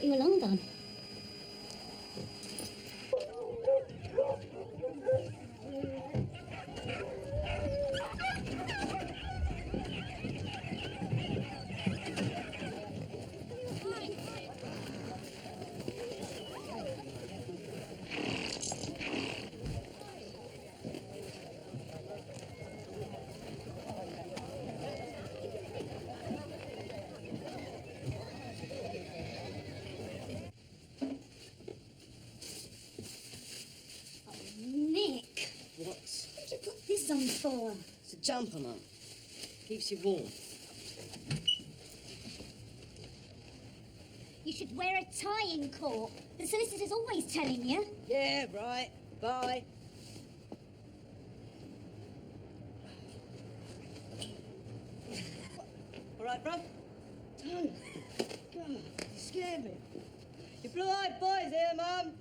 thought you were long gone. Nick! What? What did you put this on for? It's a jumper, Mum. Keeps you warm. You should wear a tie in court. The solicitor's always telling you. Yeah, right. Bye. All right, bro? Don't. God, you scared me. You blue-eyed boys here, Mum.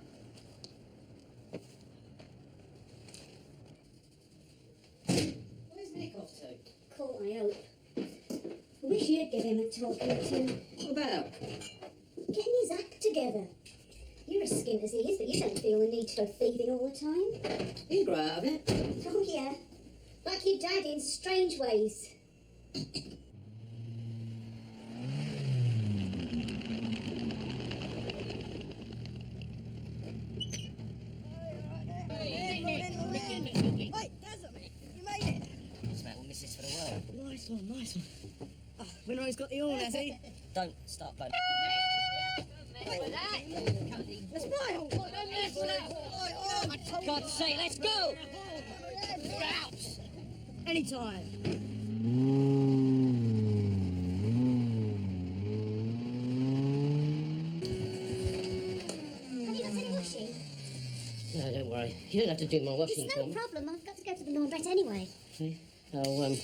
Where's Nick off to? Court, I hope. I wish you'd give him a talking to. What about? Getting his act together. You're as skint as he is, but you don't feel the need to go thieving all the time. He'll grow out of it. Oh, yeah. Like your dad in strange ways. Wait, that's me. You made it. It's about missus for the world. Nice one, nice one. Oh, Winroy's got the horn, has he? Don't start blowing. That's my horn. For God's sake, let's go! Anytime. Have you got any washing? No, don't worry. You don't have to do my washing It's for no me. problem. I've got to go to the laundrette anyway. Oh,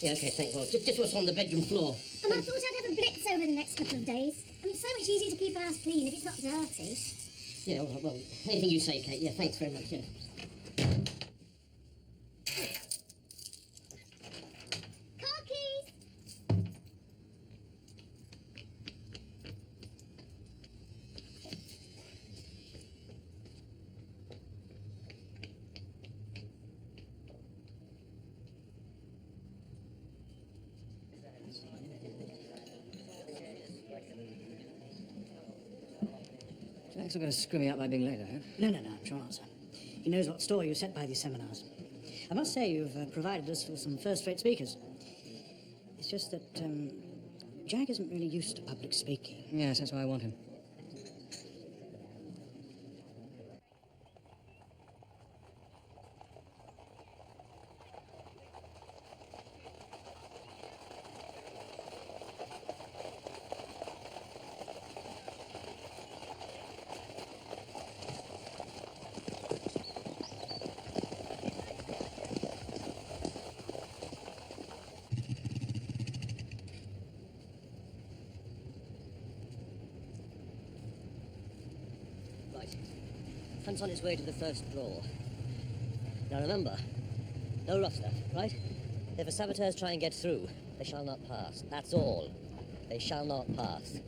yeah, okay, thanks. Well, just what's on the bedroom floor. And I thought I'd have a blitz over the next couple of days. I mean, it's so much easier to keep a house clean if it's not dirty. Yeah, well, anything you say, Kate. Yeah, thanks very much, yeah. Car keys! Jack's not going to screw me up by being late, I hope. No, I'm sure not, sir. He knows what store you set by these seminars. I must say you've provided us with some first-rate speakers. It's just that Jack isn't really used to public speaking. Yes, that's why I want him. Right. Hunt's on his way to the first floor. Now remember, no rough stuff, right? If the saboteurs try and get through, they shall not pass. That's all. They shall not pass.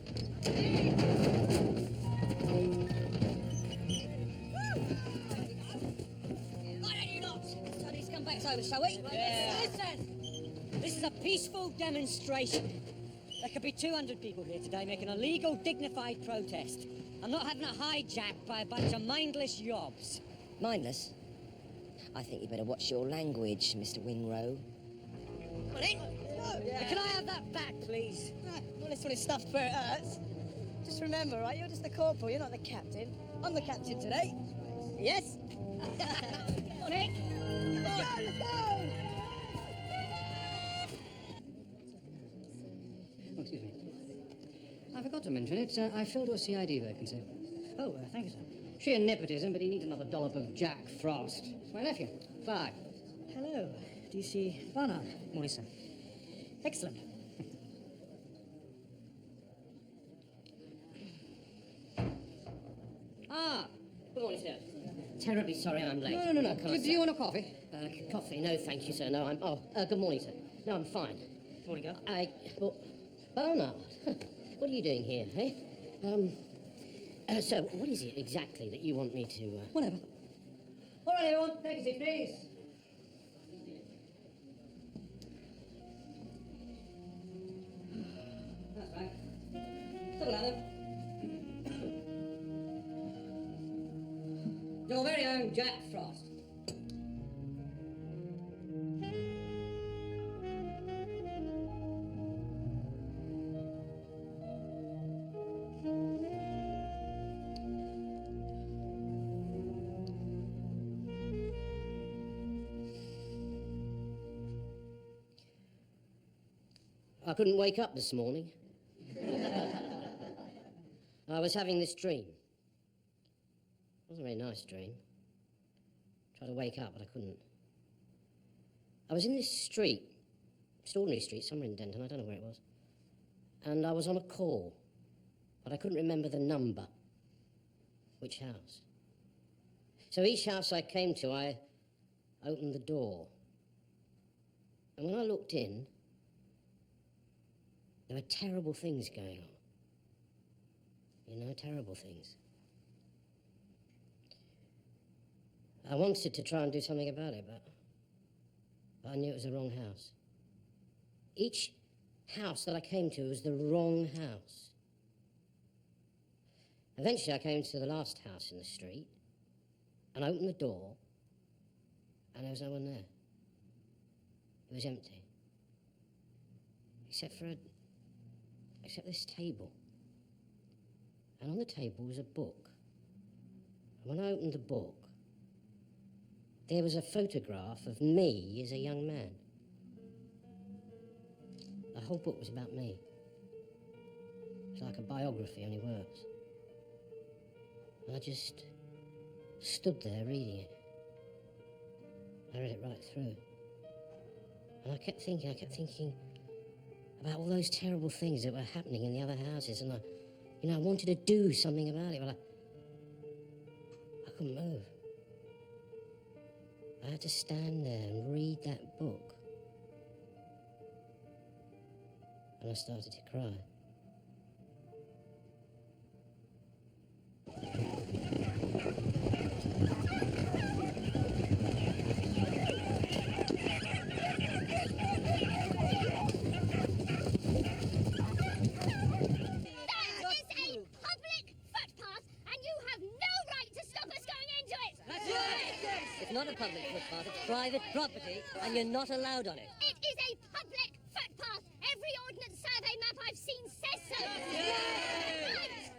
Why don't you not turn these scumbags over, shall we? Yeah. Listen! This is a peaceful demonstration. There could be 200 people here today making a legal, dignified protest. I'm not having a hijacked by a bunch of mindless yobs. Mindless? I think you better watch your language, Mr. Winrow. Come on in. Can I have that back, please? Well, this one is stuffed where it hurts. Just remember, right, you're just the corporal, you're not the captain. I'm the captain today. Yes? Come on in. Let's go! Oh, excuse me. I forgot to mention it. I filled your CID vacancy. Oh, thank you, sir. Sheer nepotism, but he needs another dollop of Jack Frost. It's my nephew, Clive. Hello, DC Barnard. Morning, sir. Excellent. Good morning, sir. Terribly sorry I'm late. No. Come on, Do you want a coffee? Coffee? No, thank you, sir. No, I'm... Oh, good morning, sir. No, I'm fine. Morning, girl. Well, Barnard, what are you doing here, eh? So, what is it exactly that you want me to... Whatever. All right, everyone, take a seat, please. That's right. Still ladder. Your very own Jack Frost. I couldn't wake up this morning. I was having this dream. It wasn't a very nice dream. Tried to wake up, but I couldn't. I was in this street, just ordinary street, somewhere in Denton, I don't know where it was. And I was on a call, but I couldn't remember the number. Which house? So each house I came to, I opened the door. And when I looked in, there were terrible things going on. You know, terrible things. I wanted to try and do something about it, but I knew it was the wrong house. Each house that I came to was the wrong house. Eventually, I came to the last house in the street, and I opened the door, and there was no one there. It was empty. Except this table. And on the table was a book. And when I opened the book, there was a photograph of me as a young man. The whole book was about me. It was like a biography, only worse. And I just stood there reading it. I read it right through. And I kept thinking about all those terrible things that were happening in the other houses, and I wanted to do something about it, but I couldn't move. I had to stand there and read that book. And I started to cry. It's not a public footpath, it's private property, and you're not allowed on it. It is a public footpath. Every ordnance survey map I've seen says so.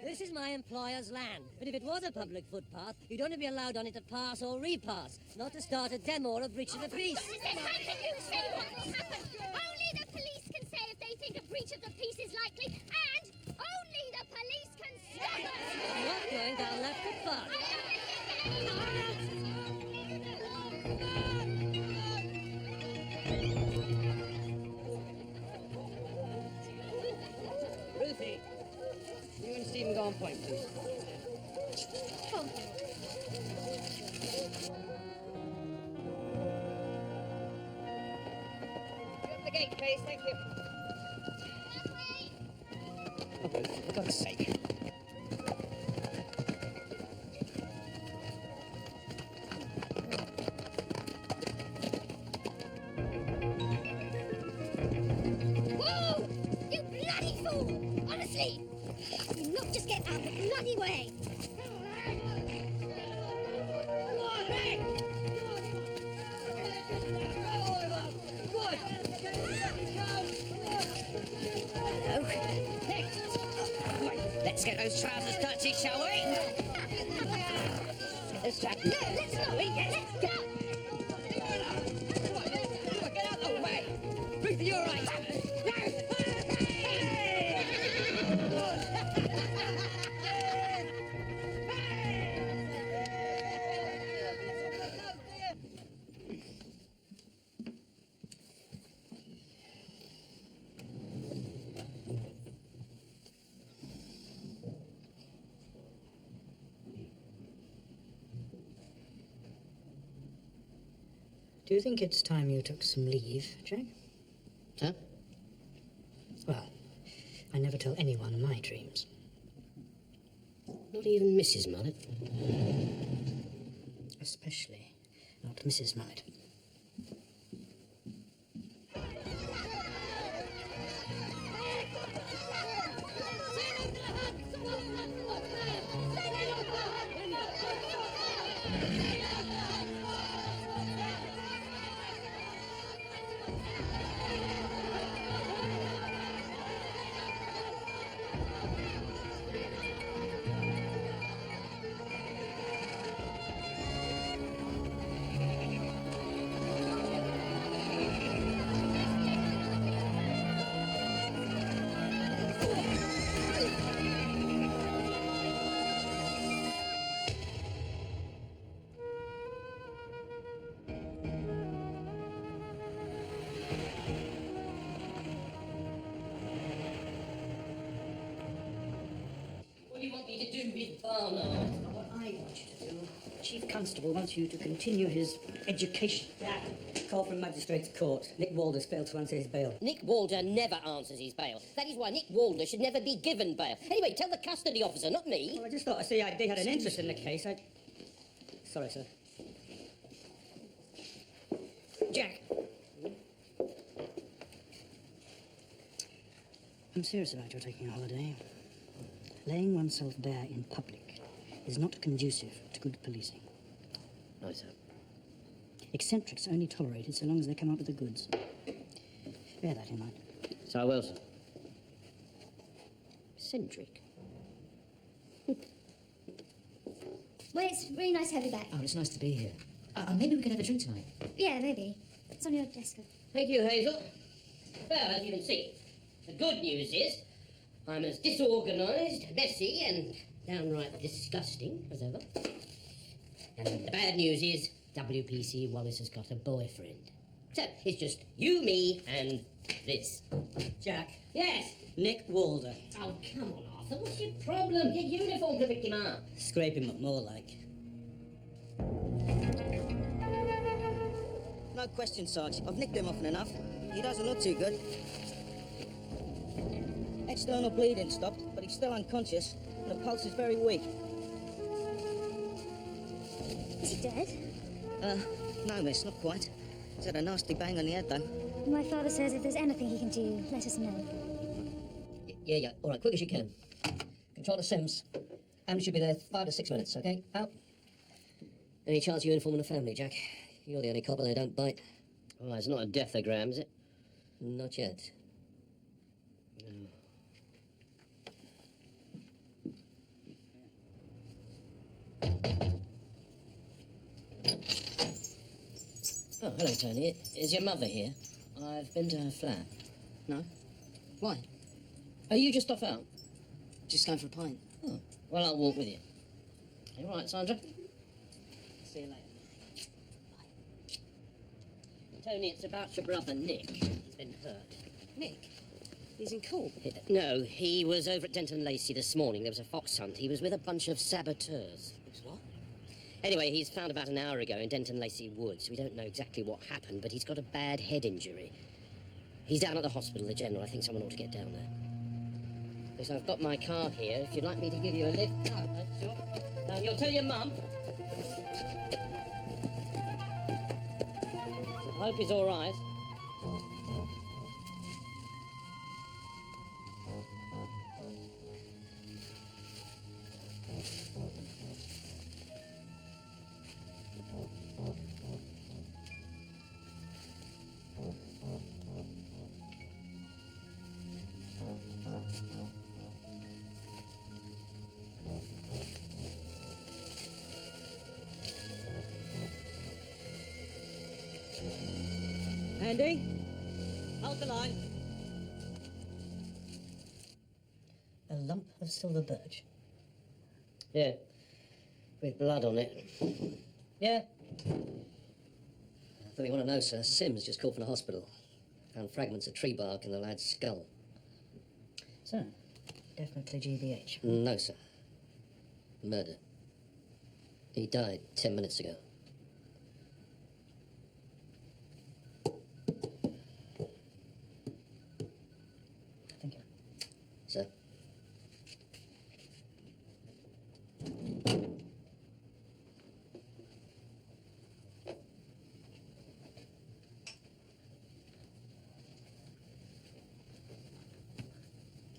This is my employer's land, but if it was a public footpath, you'd only be allowed on it to pass or repass, not to start a demo or a breach of the peace. Then how can you say what will happen? Only the police can say if they think a breach of the peace is likely, and only the police can stop us. I'm not going down that footpath. Ruthie, you and Stephen go on point, please. Come. Open the gate, please. Thank you. Oh, for God's sake. Whoa! You bloody fool! Honestly! You lot just get out of the bloody way! Hello. Let's get those trousers touchy, shall we? Let's try. No, let's not! Let's go! Get out of the way! Ruthie, you're right! Do you think it's time you took some leave, Jack? Huh? Well, I never tell anyone my dreams. No, Not even Mrs. Mullet. Especially not Mrs. Mullet. What do you want me to do with Barnard? What I want you to do, Chief Constable wants you to continue his education. Call from Magistrates Court. Nick Walder's failed to answer his bail. Nick Walder never answers his bail. That is why Nick Walder should never be given bail. Anyway, tell the custody officer, not me. Well, I just thought a CID had an interest in the case. Sorry, sir. Jack! I'm serious about your taking a holiday. Laying oneself bare in public is not conducive to good policing. No, sir. Eccentrics are only tolerated so long as they come out with the goods. Bear that in mind. So I will, sir. Eccentric. Well, it's really nice to have you back. Oh, it's nice to be here. Maybe we could have a drink tonight. Yeah, maybe. It's on your desk. Thank you, Hazel. Well, as you can see, the good news is I'm as disorganised, messy, and downright disgusting as ever. And the bad news is WPC Wallace has got a boyfriend. So it's just you, me, and this. Jack. Yes. Nick Walder. Oh, come on, Arthur. What's your problem? Get uniform to pick him up. Scrape him up more like. No question, Sarge. I've nicked him often enough. He doesn't look too good. External bleeding stopped, but he's still unconscious, and the pulse is very weak. Is he dead? No, miss, not quite. He's had a nasty bang on the head, though. My father says if there's anything he can do, let us know. Yeah. All right, quick as you can. Controller Sims. Ambulance should be there 5 to 6 minutes, okay? Out. Any chance you're informing the family, Jack? You're the only copper they don't bite. Oh, it's not a deathogram, is it? Not yet. Oh, hello, Tony. Is your mother here? I've been to her flat. No? Why? Are you just off out? Just going for a pint. Oh, well, I'll walk with you. You all right, Sandra? See you later. Tony, it's about your brother, Nick. He's been hurt. Nick? He's in court. No, he was over at Denton Lacey this morning. There was a fox hunt. He was with a bunch of saboteurs. What? Anyway, he's found about an hour ago in Denton Lacey Woods. We don't know exactly what happened, but he's got a bad head injury. He's down at the hospital, the general. I think someone ought to get down there. So I've got my car here. If you'd like me to give you a lift. No, sure. You'll tell your mum. I hope he's all right. Andy? Hold the line. A lump of silver birch. Yeah, with blood on it. Yeah. Though you want to know, sir, Sims just called from the hospital. Found fragments of tree bark in the lad's skull. So, definitely GBH. No, sir. Murder. He died 10 minutes ago. Thank you. Sir?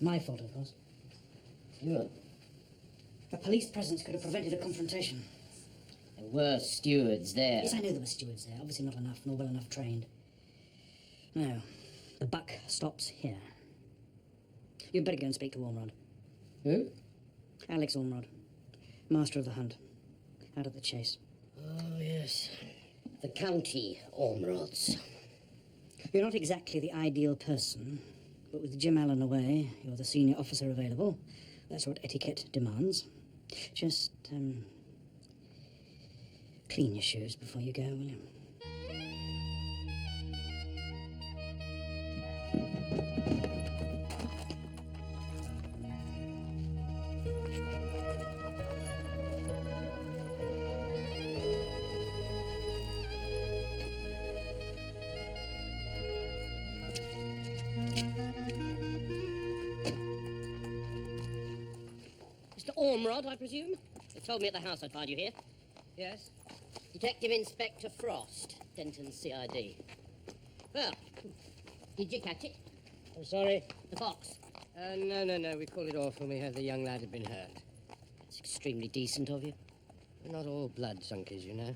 My fault, of course. Steward. The police presence could have prevented a confrontation. There were stewards there. Yes, I know there were stewards there. Obviously not enough, nor well enough trained. No, the buck stops here. You'd better go and speak to Ormrod. Who? Alex Ormrod, master of the hunt, out at the chase. Oh, yes. The county Ormrods. You're not exactly the ideal person, but with Jim Allen away, you're the senior officer available. That's what etiquette demands. Just, clean your shoes before you go, will you? Mr. Ormrod, I presume? They told me at the house I'd find you here. Yes? Detective Inspector Frost, Denton CID. Well, did you catch it? I'm sorry. The fox. No. We called it off when we heard the young lad had been hurt. It's extremely decent of you. We're not all blood junkies, you know.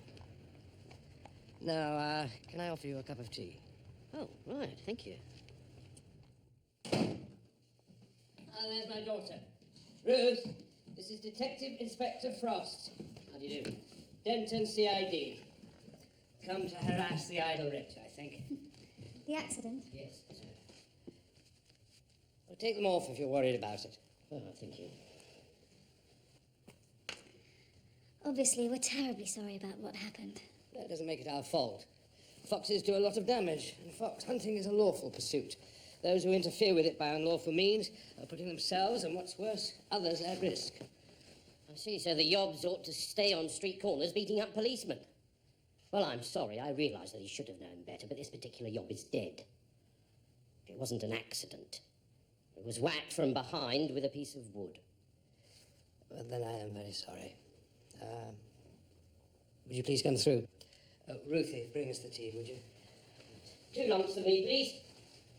Now, can I offer you a cup of tea? Oh, right, thank you. There's my daughter. Ruth, this is Detective Inspector Frost. How do you do? Denton CID. Come to harass the idle rich, I think. The accident? Yes, sir. Well, take them off if you're worried about it. Oh, thank you. Obviously, we're terribly sorry about what happened. That doesn't make it our fault. Foxes do a lot of damage, and fox hunting is a lawful pursuit. Those who interfere with it by unlawful means are putting themselves, and what's worse, others at risk. I see, so the yobs ought to stay on street corners beating up policemen. Well, I'm sorry, I realise that he should have known better, but this particular yob is dead. It wasn't an accident. It was whacked from behind with a piece of wood. Well, then I am very sorry. Would you please come through? Ruthie, bring us the tea, would you? 2 lumps for me, please.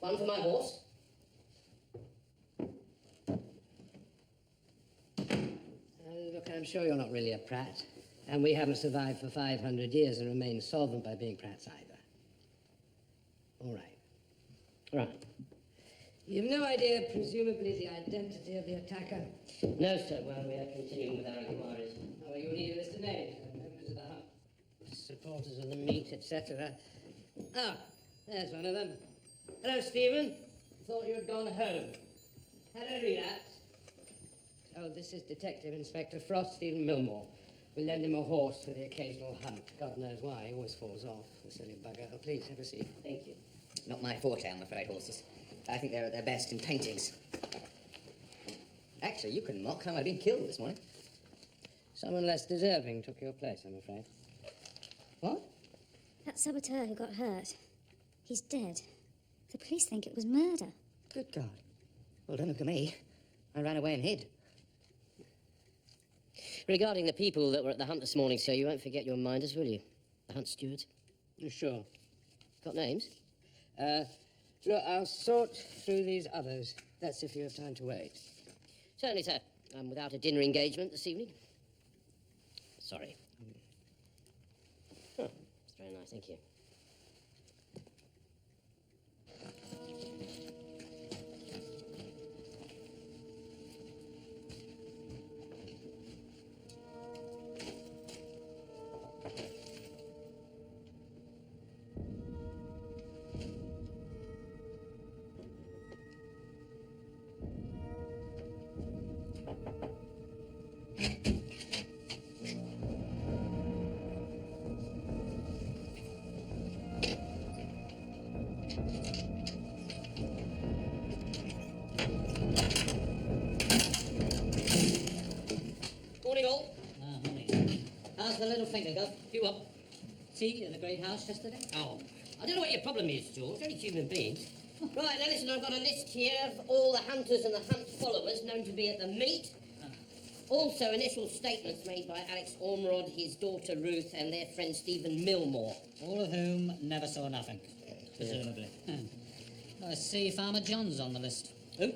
1 for my horse. Look, I'm sure you're not really a prat. And we haven't survived for 500 years and remained solvent by being prats either. All right. Right. You've no idea, presumably, the identity of the attacker? No, sir. Well, we are continuing with our inquiries. Oh, you need a list of names, members of the hunt, supporters of the meat, etc. Ah, there's one of them. Hello, Stephen. Thought you had gone home. Had a relapse. Oh, this is Detective Inspector Frost, Stephen Milmore. We lend him a horse for the occasional hunt. God knows why, he always falls off, the silly bugger. Oh, please, have a seat. Thank you. Not my forte, I'm afraid, horses. I think they're at their best in paintings. Actually, you can mock how I've been killed this morning. Someone less deserving took your place, I'm afraid. What? That saboteur who got hurt, he's dead. The police think it was murder. Good God. Well, don't look at me. I ran away and hid. Regarding the people that were at the hunt this morning, sir, you won't forget your minders, will you? The hunt stewards. You sure? Got names? Look, I'll sort through these others. That's if you have time to wait. Certainly, sir. I'm without a dinner engagement this evening. Sorry. Oh, it's very nice, thank you. Morning, all. Morning. How's the little finger go? You up? Tea at the great house yesterday? Oh, I don't know what your problem is, George. Only human beings. Right, now listen, I've got a list here of all the hunters and the hunt followers known to be at the meet. Also, initial statements made by Alex Ormrod, his daughter Ruth, and their friend Stephen Milmore. All of whom never saw nothing, presumably. I see Farmer John's on the list. Who?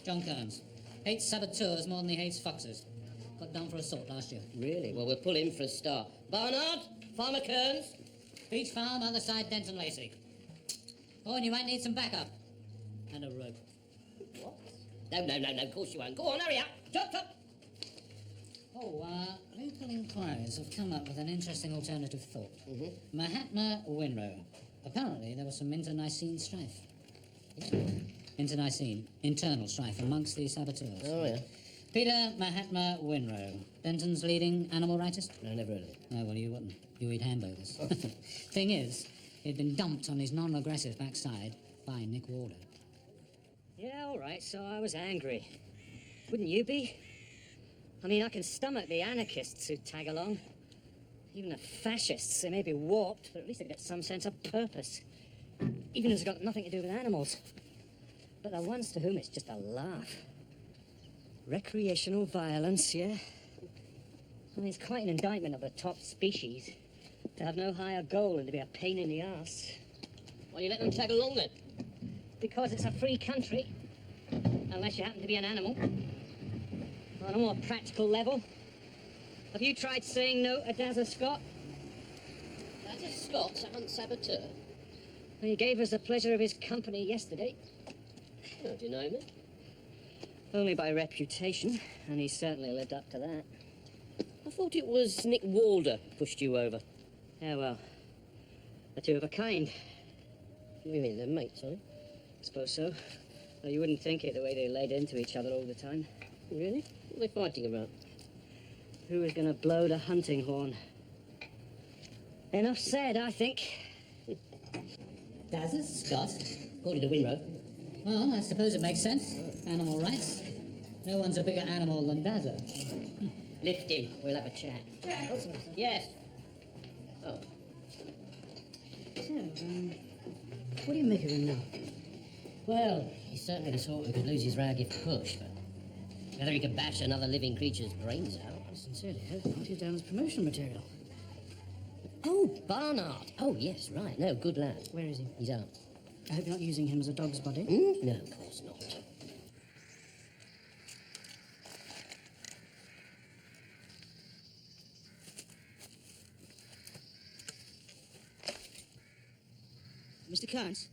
John Kearns. Hates saboteurs more than he hates foxes. Got down for assault last year. Really? Well, we'll pull in for a start. Barnard, Farmer Kearns. Beach Farm, other side, Denton Lacey. Oh, and you might need some backup. And a rope. What? No, of course you won't. Go on, hurry up. Chop, chop. Oh, local inquiries have come up with an interesting alternative thought. Mahatma Winrow. Apparently there was some internecine strife. Internecine, internal strife amongst the saboteurs. Oh, yeah. Peter Mahatma Winrow, Denton's leading animal rightist? No, never heard of it. Oh, well, you wouldn't. You eat hamburgers. Thing is, he'd been dumped on his non-aggressive backside by Nick Warder. Yeah, all right, so I was angry. Wouldn't you be? I mean, I can stomach the anarchists who tag along. Even the fascists, they may be warped, but at least they've got some sense of purpose. Even if it's got nothing to do with animals. But the ones to whom it's just a laugh. Recreational violence, yeah? I mean, it's quite an indictment of the top species. To have no higher goal than to be a pain in the arse. Why do you let them tag along then? Because it's a free country. Unless you happen to be an animal. On a more practical level, have you tried saying no to Dazza Scott? That's a Scots, a hunt saboteur. Well, he gave us the pleasure of his company yesterday. Oh, do you know me? Only by reputation, and he certainly lived up to that. I thought it was Nick Warder pushed you over. Yeah, well, the two of a kind. What do you mean, they're mates, are they? I suppose so. Though you wouldn't think it the way they laid into each other all the time. Really? What are they fighting about? Who was going to blow the hunting horn? Enough said, I think. Dazza Scott? According to Winrow. Well, I suppose it makes sense. Animal rights. No one's a bigger animal than Dazza. Lift him. We'll have a chat. Yes. Oh. So, what do you make of him now? Well, he's certainly the sort who could lose his rag if pushed, but whether he could bash another living creature's brains out. I sincerely hope not. He's down as promotion material. Oh, Barnard. Oh, yes, right. No, good lad. Where is he? He's out. I hope you're not using him as a dog's body. No, of course not. Mr. Kearns?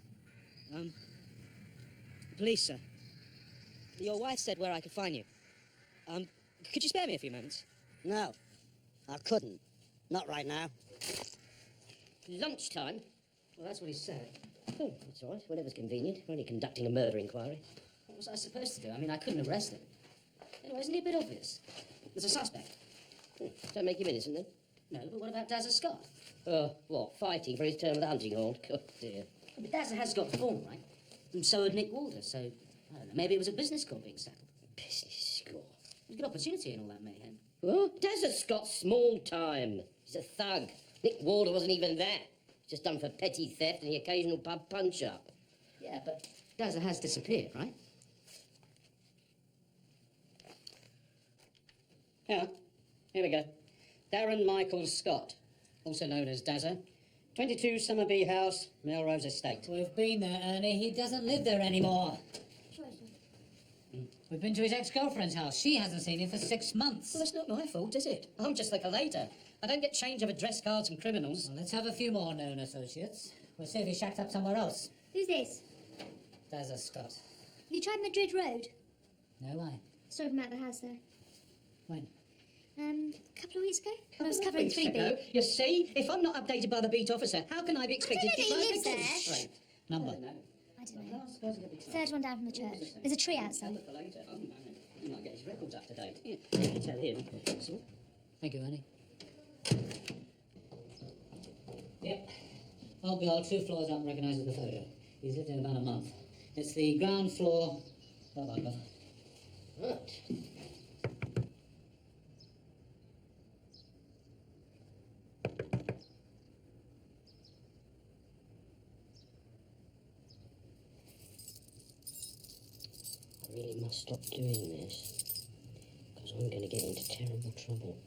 Police, sir. Your wife said where I could find you. Could you spare me a few moments? No, I couldn't. Not right now. Lunchtime? Well, that's what he said. Oh, that's all right. Whatever's convenient. We're only conducting a murder inquiry. What was I supposed to do? I mean, I couldn't arrest him. Anyway, isn't he a bit obvious? There's a suspect. Don't make him innocent, then? No, but what about Dazza Scott? What, fighting for his turn with the hunting horn? Oh, dear. But Dazza has got form, right? And so had Nick Walter, so, I don't know, maybe it was a business score being settled. Business score. There's a good opportunity in all that mayhem. Well, Desert Scott's small time. He's a thug. Nick Warder wasn't even that. He's just done for petty theft and the occasional pub punch-up. Yeah, but Dazza has disappeared, right? Yeah, here we go. Darren Michael Scott, also known as Dazza. 22 Summerby House, Melrose Estate. We've been there, Ernie. He doesn't live there anymore. We've been to his ex-girlfriend's house. She hasn't seen him for 6 months. Well, that's not my fault, is it? I'm just the collator. I don't get change of address cards from criminals. Well, let's have a few more known associates. We'll see if he's shacked up somewhere else. Who's this? Dazza Scott. Have you tried Madrid Road? No, why? Saw him at the house there. When? A couple of weeks ago. I was covering 3B. You see, if I'm not updated by the beat officer, how can I be expected I don't to know that he keep lives my there. victims straight? Number. I don't know. Third one down from the church. There's a tree outside. You might get his records up to date. You can tell him. Thank you, Ernie. Yep. Old girl, 2 floors up, recognises the photo. He's lived in about a month. It's the ground floor. Bye-bye, brother. Right. I really must stop doing this, because I'm going to get into terrible trouble.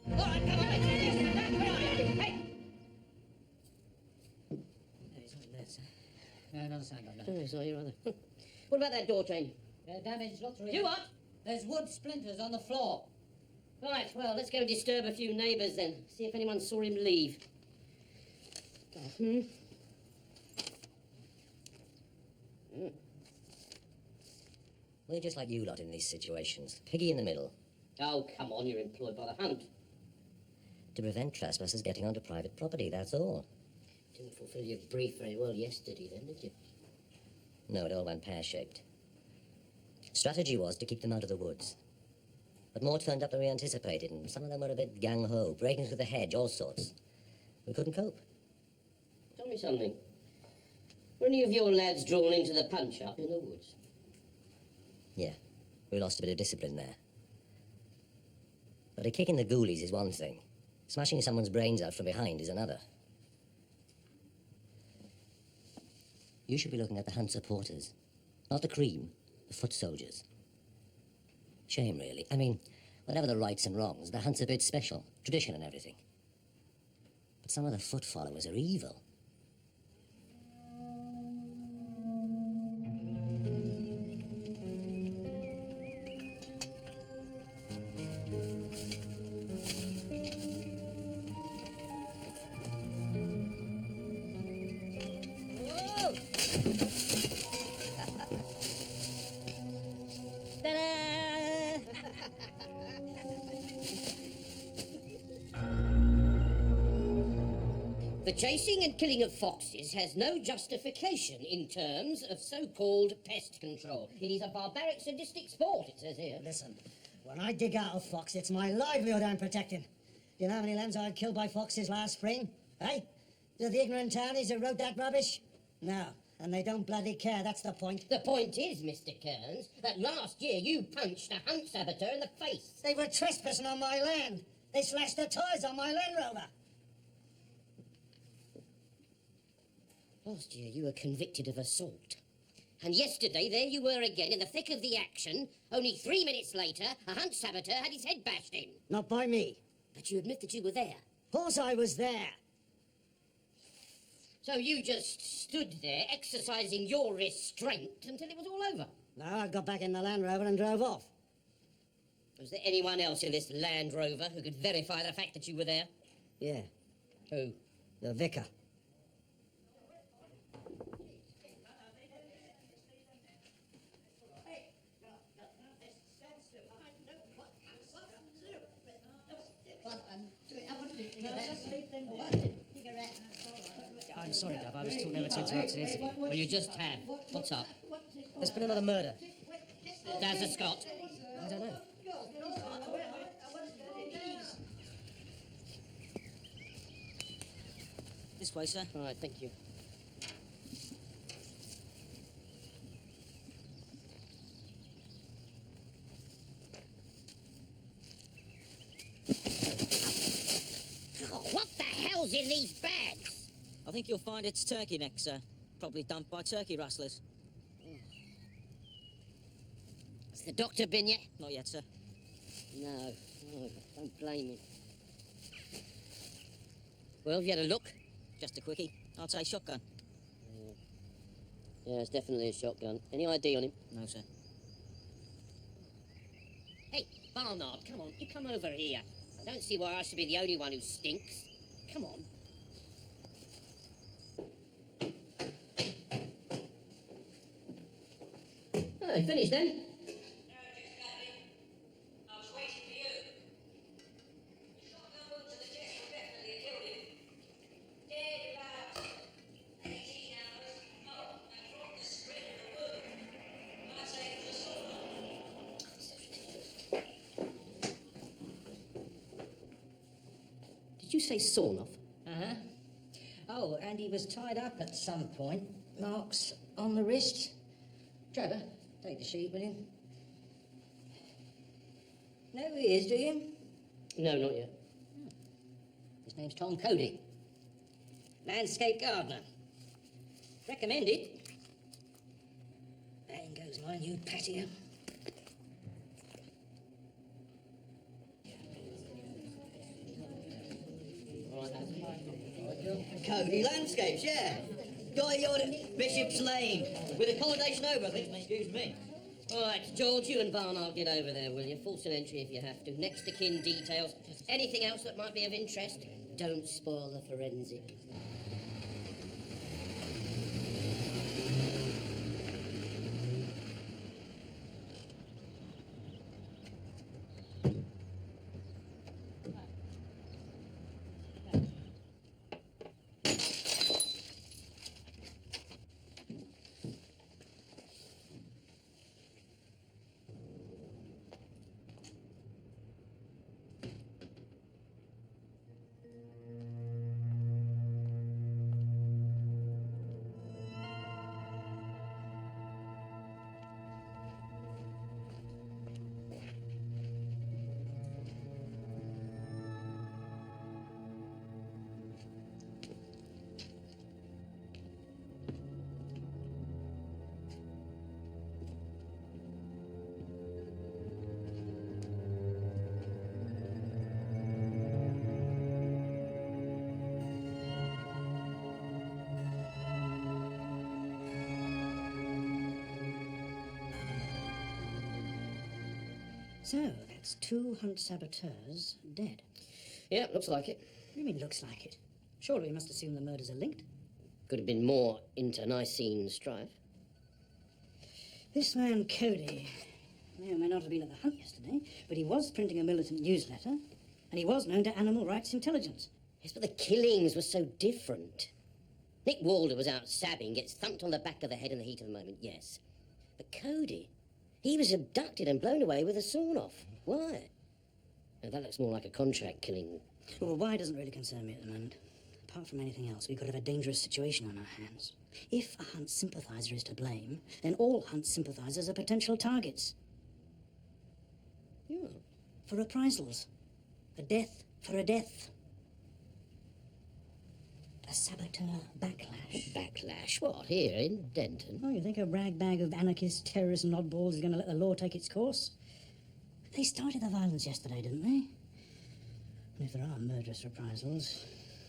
All right, come on, let's do this. Where are you? Hey! Hey, something there, sir. No, another sign got nothing. Oh, sorry, rather. What about that door, Jane? Damaged, lots of You what? There's wood splinters on the floor. Right, well, let's go disturb a few neighbours then. See if anyone saw him leave. We're just like you lot in these situations. Piggy in the middle. Oh, come on, you're employed by the hunt. To prevent trespassers getting onto private property, that's all. Didn't fulfil your brief very well yesterday then, did you? No, it all went pear-shaped. Strategy was to keep them out of the woods. But more turned up than we anticipated, and some of them were a bit gang-ho, breaking through the hedge, all sorts. We couldn't cope. Tell me something. Were any of your lads drawn into the punch-up in the woods? Yeah, we lost a bit of discipline there. But a kick in the ghoulies is one thing. Smashing someone's brains out from behind is another. You should be looking at the hunt supporters. Not the cream, the foot soldiers. Shame, really. I mean, whatever the rights and wrongs, the hunt's a bit special. Tradition and everything. But some of the foot followers are evil. The chasing and killing of foxes has no justification in terms of so-called pest control. It is a barbaric, sadistic sport, it says here. Listen, when I dig out a fox, it's my livelihood I'm protecting. Do you know how many lambs I had killed by foxes last spring? Eh? Are the ignorant townies who wrote that rubbish? No, and they don't bloody care, that's the point. The point is, Mr. Kearns, that last year you punched a hunt saboteur in the face. They were trespassing on my land. They slashed their toys on my Land Rover. Last year you were convicted of assault. And yesterday, there you were again in the thick of the action. Only 3 minutes later, a hunt saboteur had his head bashed in. Not by me. But you admit that you were there. Of course I was there. So you just stood there, exercising your restraint until it was all over. No, I got back in the Land Rover and drove off. Was there anyone else in this Land Rover who could verify the fact that you were there? Yeah, Who? the vicar. I'm sorry, Dove. I was too never to interrupt an interview. Well, you just have. What's up? There's been another murder. There's a Scott. I don't know. This way, sir. All right, thank you. Oh, what the hell's in these bags? I think you'll find it's turkey neck, sir. Probably dumped by turkey rustlers. Has the doctor been yet? Not yet, sir. No, don't blame him. Well, have you had a look? Just a quickie. I'd say shotgun. Yeah, it's definitely a shotgun. Any ID on him? No, sir. Hey, Barnard, come on, you come over here. I don't see why I should be the only one who stinks. Come on. Oh, finished then? Did you say sawn off? Uh-huh. Oh, and he was tied up at some point. Marks on the wrist. Trevor, take the sheet, will you? Know who he is, do you? No, not yet. His name's Tom Cody. Landscape gardener. Recommended. There goes Here's my new patio. Cody Landscapes, yeah. Guy yard at Bishop's Lane. With accommodation over, I think. Excuse me. All right, George, you and Barnard get over there, will you? Force an entry if you have to. Next to kin details. Anything else that might be of interest? Don't spoil the forensic. So, that's 2 hunt saboteurs dead. Yeah, looks like it. What do you mean, looks like it? Surely we must assume the murders are linked. Could have been more internecine strife. This man, Cody, may or may not have been at the hunt yesterday, but he was printing a militant newsletter, and he was known to animal rights intelligence. Yes, but the killings were so different. Nick Walder was out stabbing, gets thumped on the back of the head in the heat of the moment, yes. But Cody, he was abducted and blown away with a sawn-off. Why? Now, that looks more like a contract killing. Well, why doesn't really concern me at the moment. Apart from anything else, we could have a dangerous situation on our hands. If a Hunt sympathiser is to blame, then all Hunt sympathisers are potential targets. Yeah. For reprisals. A death for a death. A saboteur backlash. Backlash? What, here in Denton? Oh, you think a ragbag of anarchists, terrorists and oddballs is going to let the law take its course? They started the violence yesterday, didn't they? And if there are murderous reprisals,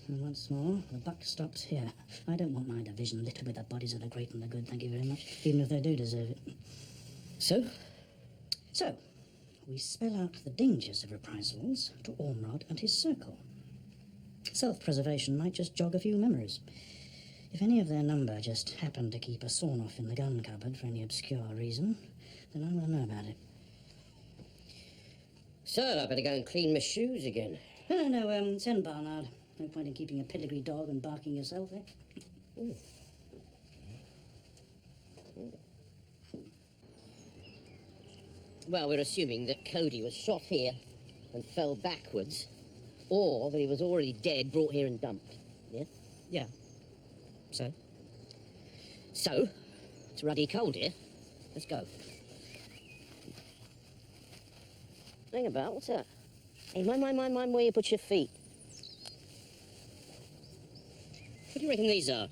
and once more, the buck stops here. I don't want my division littered with the bodies of the great and the good, thank you very much, even if they do deserve it. So? So, we spell out the dangers of reprisals to Ormrod and his circle. Self-preservation might just jog a few memories. If any of their number just happened to keep a sawn-off in the gun cupboard for any obscure reason, then I want to know about it. So, I better go and clean my shoes again. No, send Barnard. No point in keeping a pedigree dog and barking yourself, eh? Ooh. Well, we're assuming that Cody was shot here and fell backwards, or that he was already dead, brought here and dumped. Yeah? Yeah. So? So, it's ruddy cold here. Let's go. Hang about, what's that? Hey, mind where you put your feet. What do you reckon these are?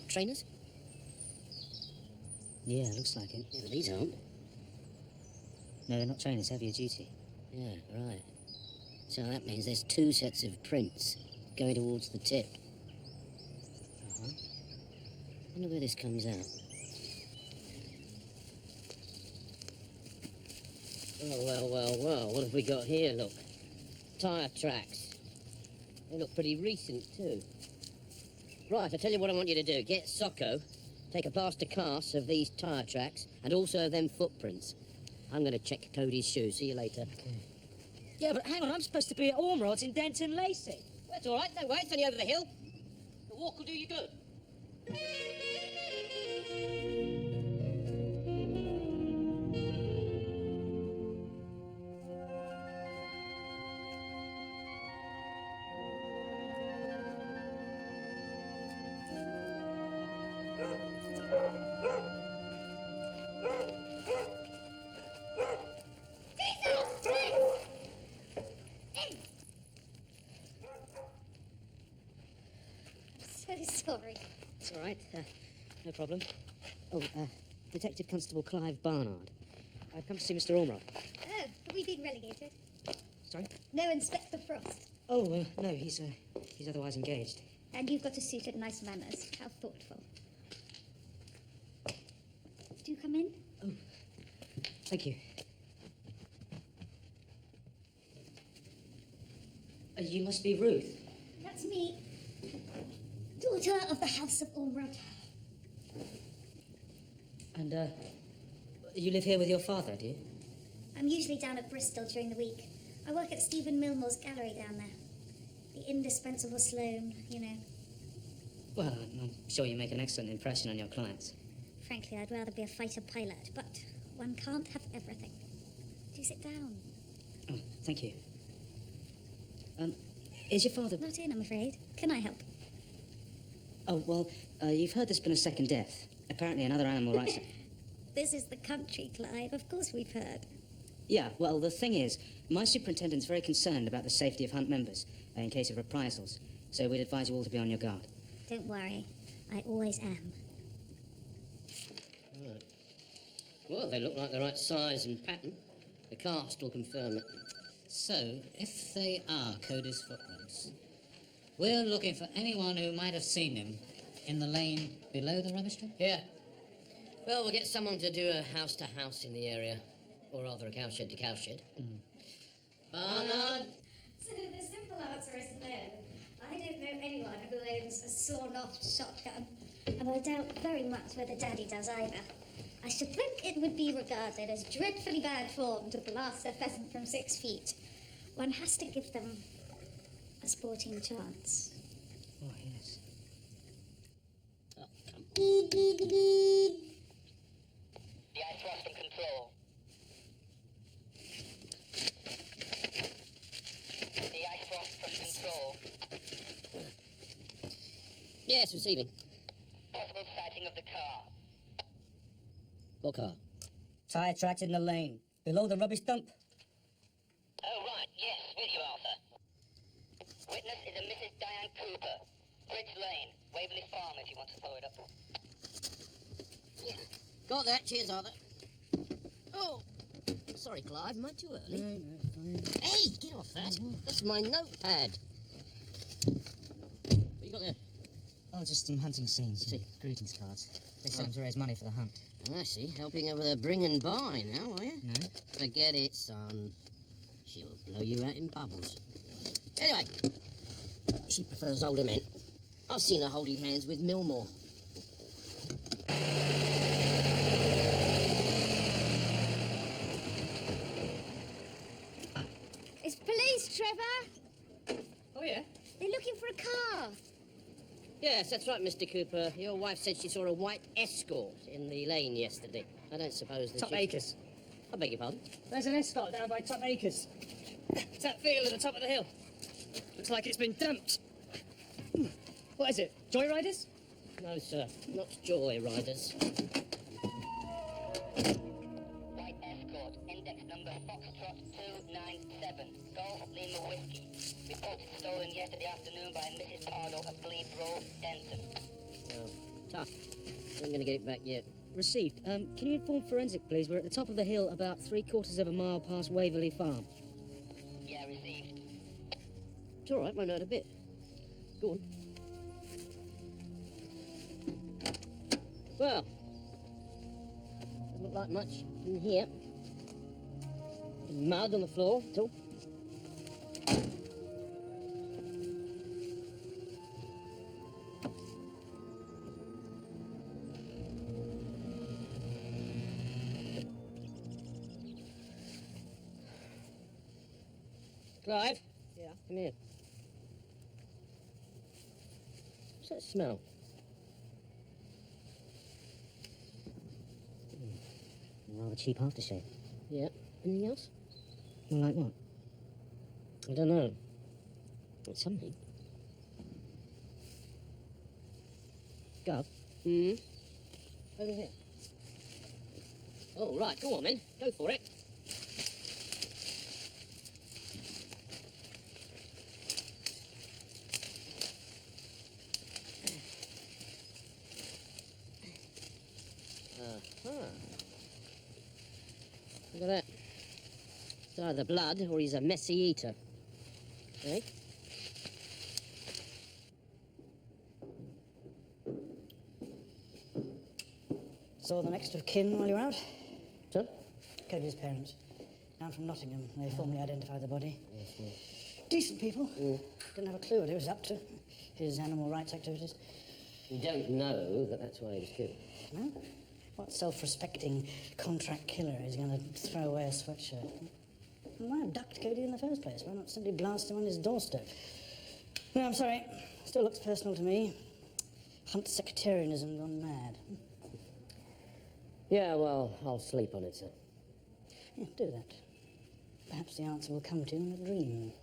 Trainers? Yeah, looks like it. Yeah, but these aren't. No, they're not trainers, heavier duty. Yeah, right. So that means there's 2 sets of prints going towards the tip. Uh-huh. Wonder where this comes out. Oh, well, what have we got here, look? Tyre tracks. They look pretty recent, too. Right, I tell you what I want you to do. Get Socko, take a plaster cast of these tyre tracks, and also of them footprints. I'm going to check Cody's shoes. See you later. Okay. Yeah, but hang on, I'm supposed to be at Ormrod's in Denton Lacey. That's all right, don't worry, it's only over the hill. The walk will do you good. So sorry. It's all right, no problem. Oh, Detective Constable Clive Barnard. I've come to see Mr. Ormrod. Oh, have we been relegated? Sorry? No Inspector Frost. Oh, no, he's otherwise engaged. And you've got a suit of nice manners. How thoughtful. Do come in? Oh, thank you. You must be Ruth. That's me. Daughter of the House of Ormrod. And, you live here with your father, do you? I'm usually down at Bristol during the week. I work at Stephen Millmore's gallery down there. The indispensable Sloane, you know. Well, I'm sure you make an excellent impression on your clients. Frankly, I'd rather be a fighter pilot, but one can't have everything. Do sit down. Oh, thank you. Is your father... Not in, I'm afraid. Can I help? Oh, well, you've heard there's been a second death. Apparently another animal rights... This is the country, Clive. Of course we've heard. Yeah, well, the thing is, my superintendent's very concerned about the safety of Hunt members in case of reprisals, so we'd advise you all to be on your guard. Don't worry. I always am. Right. Well, they look like the right size and pattern. The cast will confirm it. So, if they are Cody's footprints, we're looking for anyone who might have seen him in the lane below the rubbish dump? Yeah. Well, we'll get someone to do a house-to-house in the area. Or rather, a cowshed-to-cowshed. Barnard? So the simple answer is no. I don't know anyone who owns a sawn-off shotgun. And I doubt very much whether Daddy does either. I should think it would be regarded as dreadfully bad form to blast a pheasant from 6 feet. One has to give them a sporting chance. Oh, yes. Oh, come on. The ice was from control. The ice was from control. Yes, receiving. Possible sighting of the car. What car? Tyre tracks in the lane, below the rubbish dump. Oh, right. Yes, with you, Arthur. Witness is a Mrs. Diane Cooper. Bridge Lane, Waverley Farm, if you want to follow it up. Yeah. Got that. Cheers, Arthur. Oh. Sorry, Clive. Am I too early? No, fine. Hey, get off that. That's my notepad. What you got there? Oh, just some hunting scenes. See. Greetings cards. They sent them to raise money for the hunt. I see. Helping her with her bring and buy now, are you? No? Forget it, son. She'll blow you out in bubbles. Anyway, she prefers older men. I've seen her holding hands with Millmore. It's police, Trevor. Oh, yeah? They're looking for a car. Yes, that's right, Mr. Cooper. Your wife said she saw a white Escort in the lane yesterday. I don't suppose that Top she... Acres. I beg your pardon? There's an Escort down by Top Acres. It's that field at the top of the hill. Looks like it's been dumped. What is it? Joyriders? No, sir. Not joy riders. White Escort, index number Foxtrot 297, Golf Lima Whiskey. Reported stolen yesterday afternoon by Mrs. Pardo of Glebe Road, Denton. Oh, tough. I'm going to get it back yet. Received. Can you inform Forensic, please? We're at the top of the hill, about 3/4 of a mile past Waverley Farm. Yeah, received. It's all right, won't hurt a bit. Go on. Well, doesn't look like much in here. Mud on the floor, at all. Clive? Yeah? Come here. What's that smell? Rather cheap aftershave. Yeah. Anything else? Like what? I don't know. It's something. Gov? Over here. Oh, right. Go on, then. Go for it. Uh-huh. Look at that. It's either blood or he's a messy eater. Eh? Saw the next of kin while you were out? Son? Cody's parents. Down from Nottingham. They formally identified the body. Decent people. Didn't have a clue what he was up to. His animal rights activities. You don't know that that's why he was killed. No? What self-respecting contract killer is going to throw away a sweatshirt? Why have ducked Cody in the first place? Why not simply blast him on his doorstep? No, I'm sorry. Still looks personal to me. Hunt sectarianism gone mad. Yeah, well, I'll sleep on it, sir. Yeah, do that. Perhaps the answer will come to you in a dream.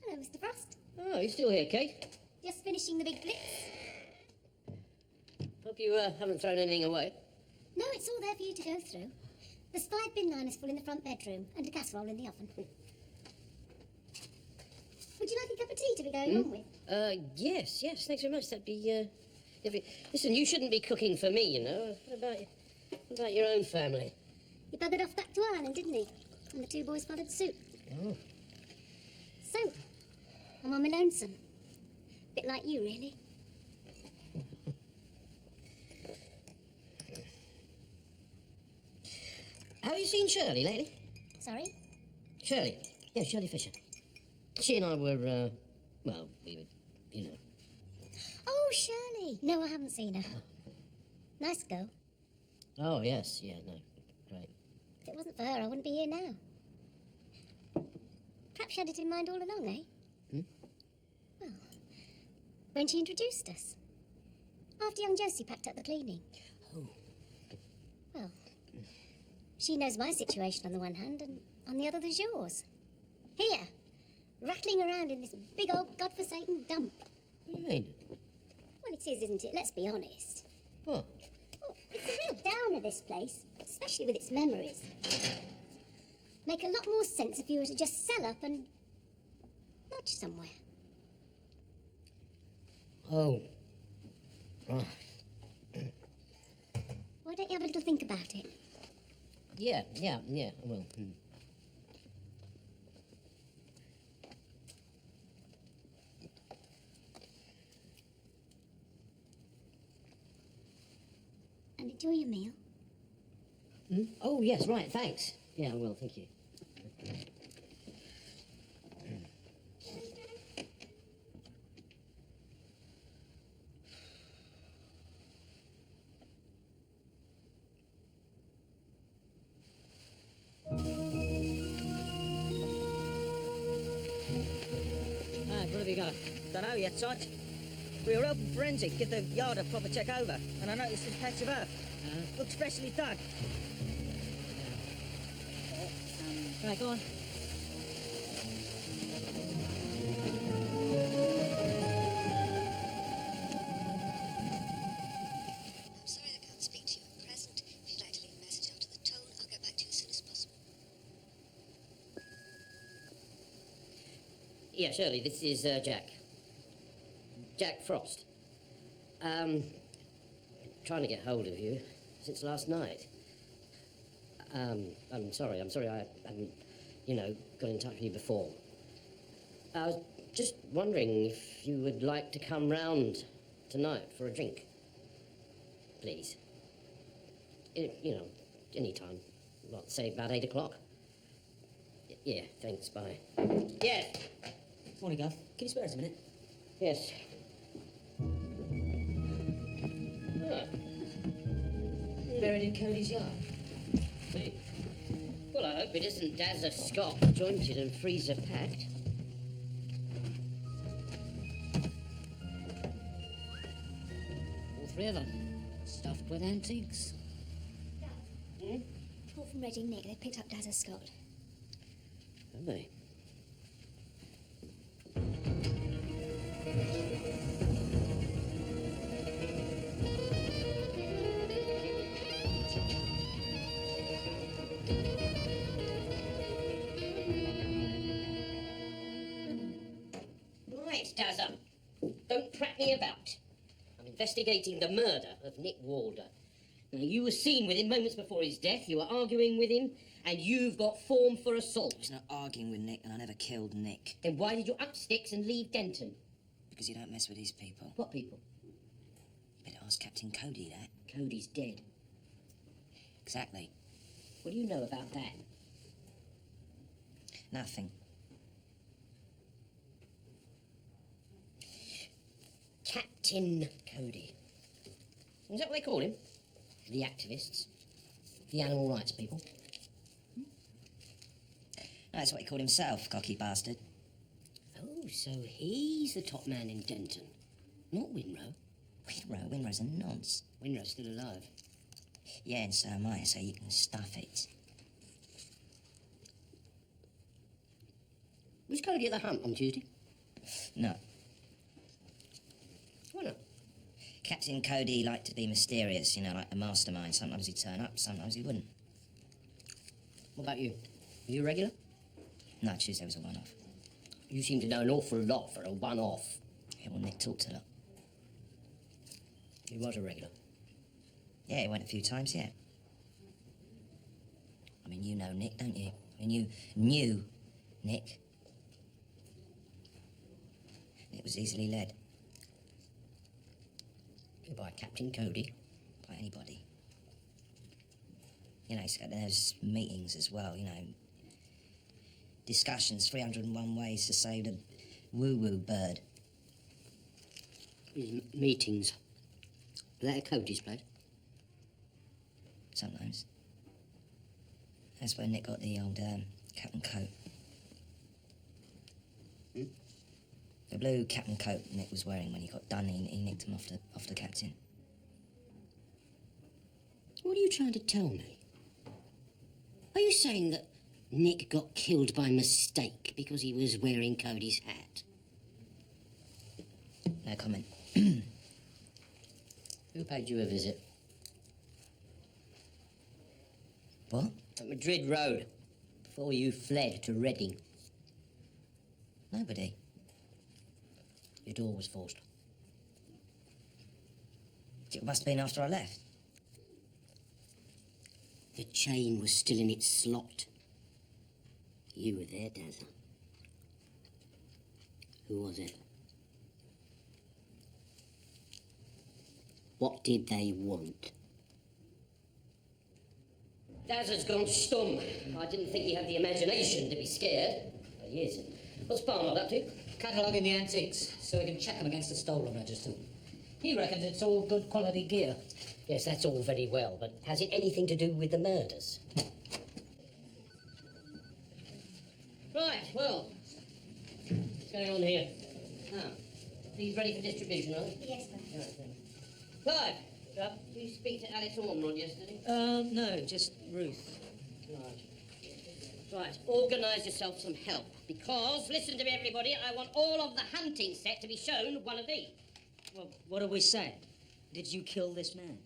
Hello, Mr. Frost. Oh, you still here, Kate? Just finishing the big blitz. Hope you haven't thrown anything away. No, it's all there for you to go through. There's 5 bin liners full in the front bedroom and a casserole in the oven. Would you like a cup of tea to be going on with? Yes, thanks very much. That'd be, listen, you shouldn't be cooking for me, you know. What about your own family? He buggered off back to Ireland, didn't he? And the 2 boys followed suit. Oh. So, I'm on my lonesome. Bit like you, really. Have you seen Shirley lately? Sorry? Shirley. Yeah, Shirley Fisher. She and I were, well, we were, you know. Oh, Shirley. No, I haven't seen her. Nice girl. Oh, yes, yeah, no, great. If it wasn't for her, I wouldn't be here now. Perhaps she had it in mind all along, eh? Well, when she introduced us. After young Josie packed up the cleaning. Oh. Well, she knows my situation on the one hand, and on the other there's yours. Here, rattling around in this big old godforsaken dump. What do you mean? Well, it is, isn't it? Let's be honest. What? Oh, it's a real downer, this place, especially with its memories. Make a lot more sense if you were to just sell up and lodge somewhere. Oh. Right. Why don't you have a little think about it? Yeah, I will. And enjoy your meal. Oh, yes, right, thanks. Yeah, I will, thank you. What have you got? Don't know yet, Sarge. We were open forensic, give the yard a proper check over, and I noticed this patch of earth. Looks freshly dug. Right, go on. I'm sorry I can't speak to you at present. If you'd like to leave a message after the tone, I'll get back to you as soon as possible. Yeah, Shirley, this is Jack. Jack Frost. Trying to get hold of you since last night. I'm sorry I haven't, got in touch with you before. I was just wondering if you would like to come round tonight for a drink. Please. Any time. What, say about 8 o'clock? Yeah, thanks, bye. Yes. Morning, Gov. Can you spare us a minute? Yes. Buried in Cody's yard. See? Well, I hope it isn't Dazza Scott, jointed and freezer packed. All 3 of them. Stuffed with antiques. Call from Reggie Nick. They picked up Dazza Scott. Have they? me about. I'm investigating the murder of Nick Walder. Now, you were seen with him moments before his death. You were arguing with him, and you've got form for assault. I was not arguing with Nick, and I never killed Nick. Then why did you up sticks and leave Denton? Because you don't mess with these people. What people? You better ask Captain Cody that. Cody's dead. Exactly. What do you know about that? Nothing. Captain Cody. Is that what they call him? The activists? The animal rights people? No, that's what he called himself, cocky bastard. Oh, so he's the top man in Denton. Not Winrow. Winrow's a nonce. Winrow's still alive. Yeah, and so am I, so you can stuff it. Was Cody at the hunt on Tuesday? No. Why not? Captain Cody liked to be mysterious, you know, like a mastermind. Sometimes he'd turn up, sometimes he wouldn't. What about you? Are you a regular? No, Tuesday was a one-off. You seem to know an awful lot for a one-off. Yeah, well, Nick talked a lot. He was a regular. Yeah, he went a few times, yeah. I mean, you know Nick, don't you? I mean, you knew Nick. It was easily led. By Captain Cody. By anybody. You know, he's got those meetings as well, you know. Discussions, 301 ways to say the woo-woo bird. His meetings. Is that at Cody's place? Sometimes. That's where Nick got the old Captain Coat. The blue Captain Coat Nick was wearing when he got done, he nicked him off the captain. What are you trying to tell me? Are you saying that Nick got killed by mistake because he was wearing Cody's hat? No comment. Who paid you a visit? What? At Madrid Road, before you fled to Reading. Nobody. Your door was forced. It must have been after I left. The chain was still in its slot. You were there, Dazzler. Who was it? What did they want? Dazzler's gone stum. I didn't think he had the imagination to be scared. But he is. What's Barnard up to? Cataloguing the antiques, so we can check them against the stolen register. He reckons it's all good quality gear. Yes, that's all very well, but has it anything to do with the murders? Right, well, what's going on here? Ah, these ready for distribution, are they? Yes, sir. Right, then. Clive, did you speak to Alice Ormond yesterday? No, just Ruth. Right. Right, organise yourself some help, because, listen to me, everybody, I want all of the hunting set to be shown one of these. Well, what are we saying? Did you kill this man?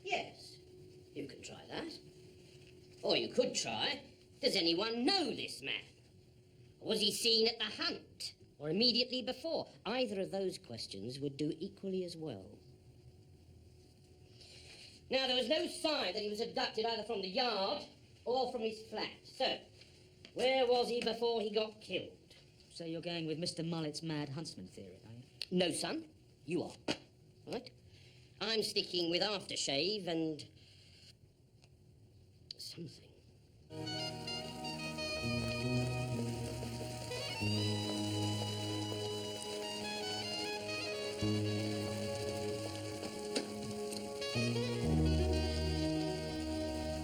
Yes, you can try that. Or you could try, does anyone know this man? Was he seen at the hunt, or immediately before? Either of those questions would do equally as well. Now, there was no sign that he was abducted either from the yard or from his flat. So, where was he before he got killed? So you're going with Mr. Mullet's mad huntsman theory, are you? No, son, you are. Right? I'm sticking with aftershave and something.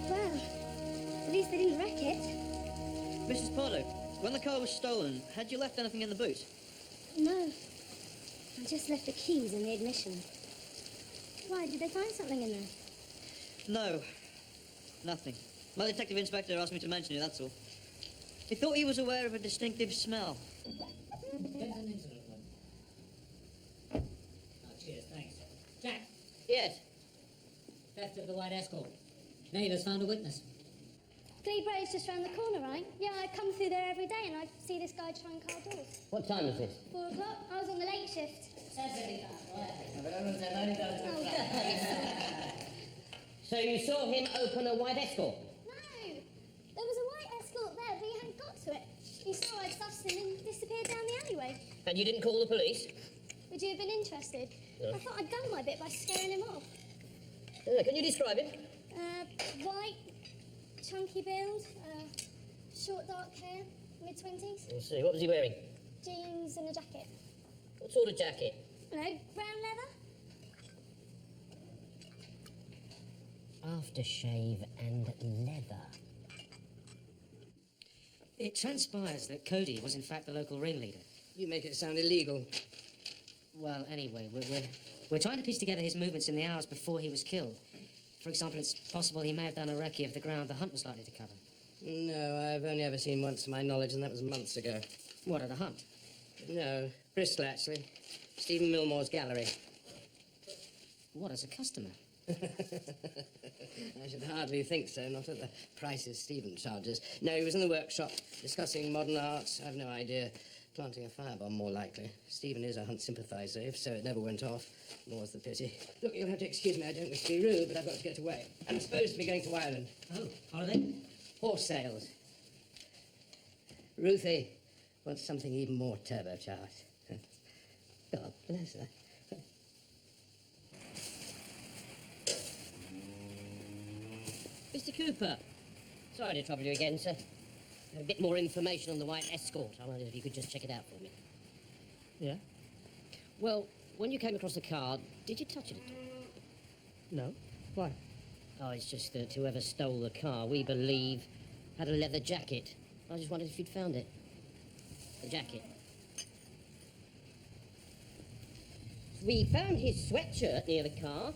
Well, at least they didn't wreck it. Mrs. Pardo, when the car was stolen, had you left anything in the boot? No. I just left the keys in the ignition. Why, did they find something in there? No, nothing. My detective inspector asked me to mention it, that's all. He thought he was aware of a distinctive smell. Oh, cheers, thanks. Jack, Yes. theft of the white escort. Neighbours found a witness. Glebe Road's just round the corner, right? Yeah, I come through there every day and I see this guy trying car doors. What time was this? 4 o'clock. I was on the late shift. So you saw him open a white Escort? No, there was a white Escort there, but he hadn't got to it. He saw I'd sussed him and disappeared down the alleyway. And you didn't call the police? Would you have been interested? Yeah. I thought I'd done my bit by scaring him off. Can you describe him? White, chunky build, short dark hair, mid-20s, Let's see, what was he wearing? jeans and a jacket. What sort of jacket? No, brown leather? Aftershave and leather. It transpires that Cody was in fact the local ringleader. You make it sound illegal. Well, anyway, we're trying to piece together his movements in the hours before he was killed. For example, it's possible he may have done a recce of the ground the hunt was likely to cover. No, I've only ever seen once to my knowledge, and that was months ago. What, at a hunt? No, Bristol, actually. Stephen Millmore's gallery. What, as a customer? I should hardly think so, not at the prices Stephen charges. No, he was in the workshop, discussing modern art. I've no idea. Planting a firebomb, more likely. Stephen is a hunt sympathiser. If so, it never went off. More's the pity. Look, you'll have to excuse me. I don't wish to be rude, but I've got to get away. I'm supposed to be going to Ireland. Oh, holiday? Horse sales. Ruthie wants something even more turbocharged. God bless her. Mr. Cooper. Sorry to trouble you again, sir. A bit more information on the white Escort. I wondered if you could just check it out for me. Yeah? Well, when you came across the car, did you touch it at all? No. Why? Oh, it's just that whoever stole the car, we believe, had a leather jacket. I just wondered if you'd found it. The jacket. We found his sweatshirt near the car.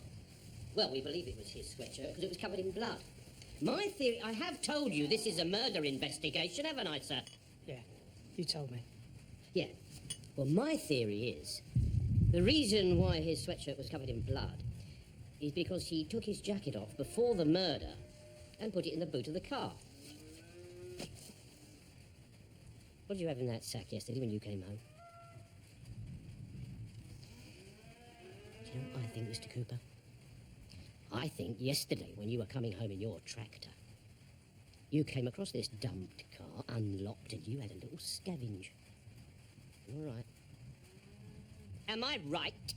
Well, we believe it was his sweatshirt because it was covered in blood. My theory, I have told you this is a murder investigation, haven't I, sir? Yeah, you told me. Yeah. Well, my theory is the reason why his sweatshirt was covered in blood is because he took his jacket off before the murder and put it in the boot of the car. What did you have in that sack yesterday when you came home? Do you know what I think, Mr. Cooper? I think yesterday when you were coming home in your tractor, you came across this dumped car, unlocked, and you had a little scavenge. All right. Am I right?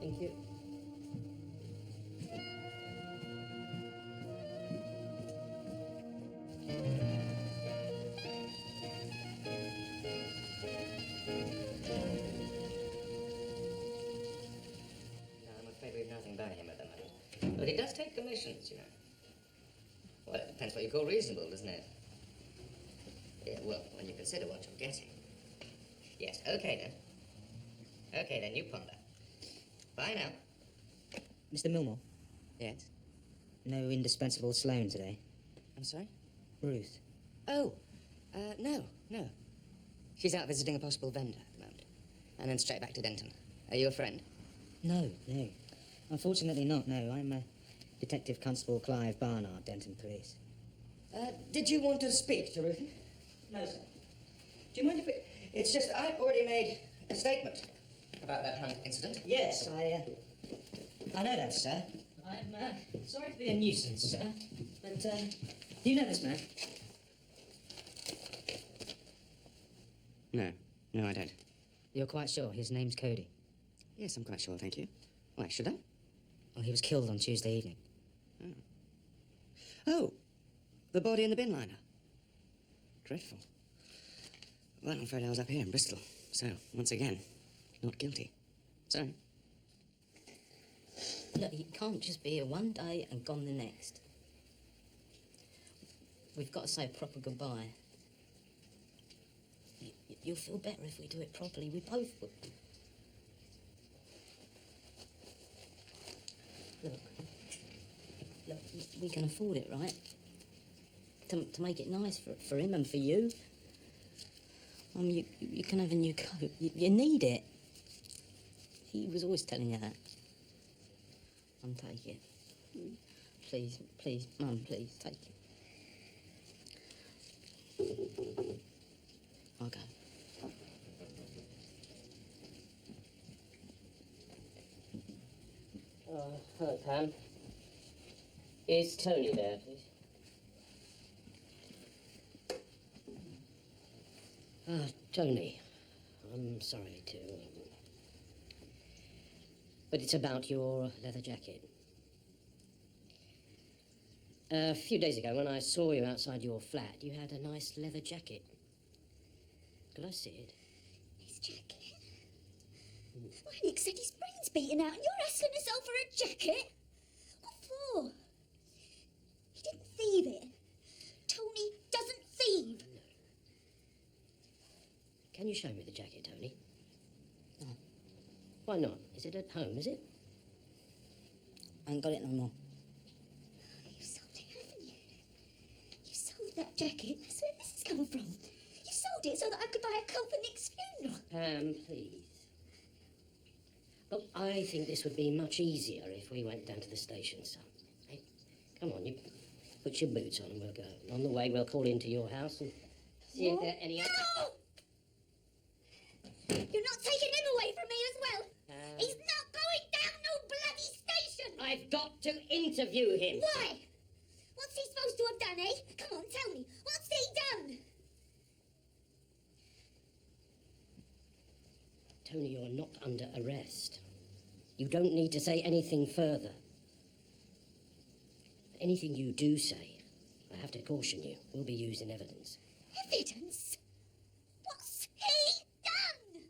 Thank you. I'm afraid we've nothing by him at the moment. But he does take commissions, you know. Well, it depends what you call reasonable, doesn't it? Yeah, well, when you consider what you're getting. Yes, okay then. Okay then, you ponder. Bye now. Mr. Millmore, Yes? no indispensable Sloane today. I'm sorry? Ruth. Oh, no. She's out visiting a possible vendor at the moment. And then straight back to Denton. Are you a friend? No. Unfortunately not, no. I'm Detective Constable Clive Barnard, Denton Police. Did you want to speak to Ruthie? No, sir. Do you mind if it... It's just I've already made a statement about that hunt incident. Yes, I know that, sir. I'm sorry to be a nuisance, sir. But, do you know this man? No, I don't. You're quite sure his name's Cody? Yes, I'm quite sure, thank you. Why, should I? Well, he was killed on Tuesday evening. Oh, the body in the bin liner. Dreadful. Well, I'm afraid I was up here in Bristol. So, once again, not guilty. Sorry. Look, he can't just be here one day and gone the next. We've got to say a proper goodbye. You'll feel better if we do it properly. We both would. Look, we can afford it, right? To make it nice for him and for you. You can have a new coat. You need it. He was always telling you that. Mum, take it. Please, please, Mum, please, take it. I'll go. Hello, Pam. Is Tony there, please? Tony, I'm sorry to... But it's about your leather jacket. A few days ago, when I saw you outside your flat, you had a nice leather jacket. Could I see it? His jacket? Why, Nick said his brain's beaten out and you're asking yourself for a jacket? What for? He didn't thieve it. Tony doesn't thieve. No. Can you show me the jacket, Tony? No. Why not? Is it at home, is it? I ain't got it no more. You sold it, haven't you? You sold that jacket. That's where this has come from. You sold it so that I could buy a coat for Nick's funeral. Pam, please. Look, I think this would be much easier if we went down to the station, son. Hey, come on, you put your boots on and we'll go. And on the way, we'll call into your house and see if there are any other... No! You're not taking him away from me as well. He's not going down no bloody station. I've got to interview him. Why? What's he supposed to have done, eh? Come on, tell me. What's he done? Tony, you're not under arrest. You don't need to say anything further. Anything you do say, I have to caution you, will be used in evidence. Evidence? What's he done?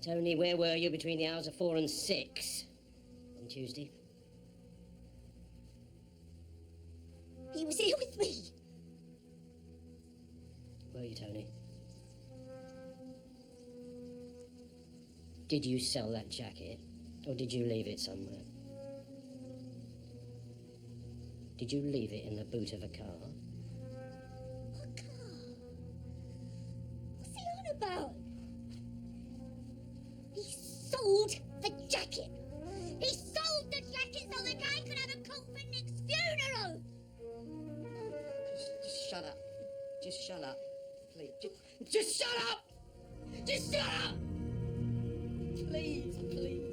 Tony, where were you between the hours of 4 and 6 on Tuesday? He was here with me. Were you, Tony? Did you sell that jacket, or did you leave it somewhere? Did you leave it in the boot of a car? What car? What's he on about? He sold the jacket. He sold the jacket so the guy could have a coat for Nick's funeral. Just shut up. Just shut up. Please. Just shut up! Just shut up! Please, please.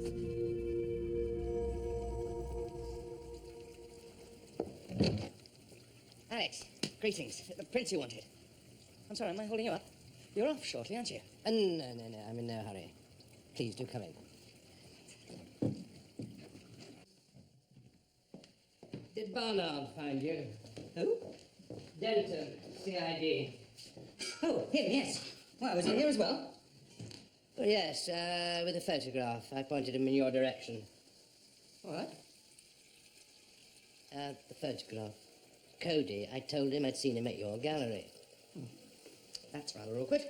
Alex, greetings. The prince you wanted. I'm sorry, am I holding you up? You're off shortly, aren't you? No, I'm in no hurry. Please do come in. Did Barnard find you? Who? Denton, CID. Oh, him, yes. Why, was he here as well? Well, yes, with a photograph. I pointed him in your direction. All right. The photograph. Cody, I told him I'd seen him at your gallery. That's rather awkward.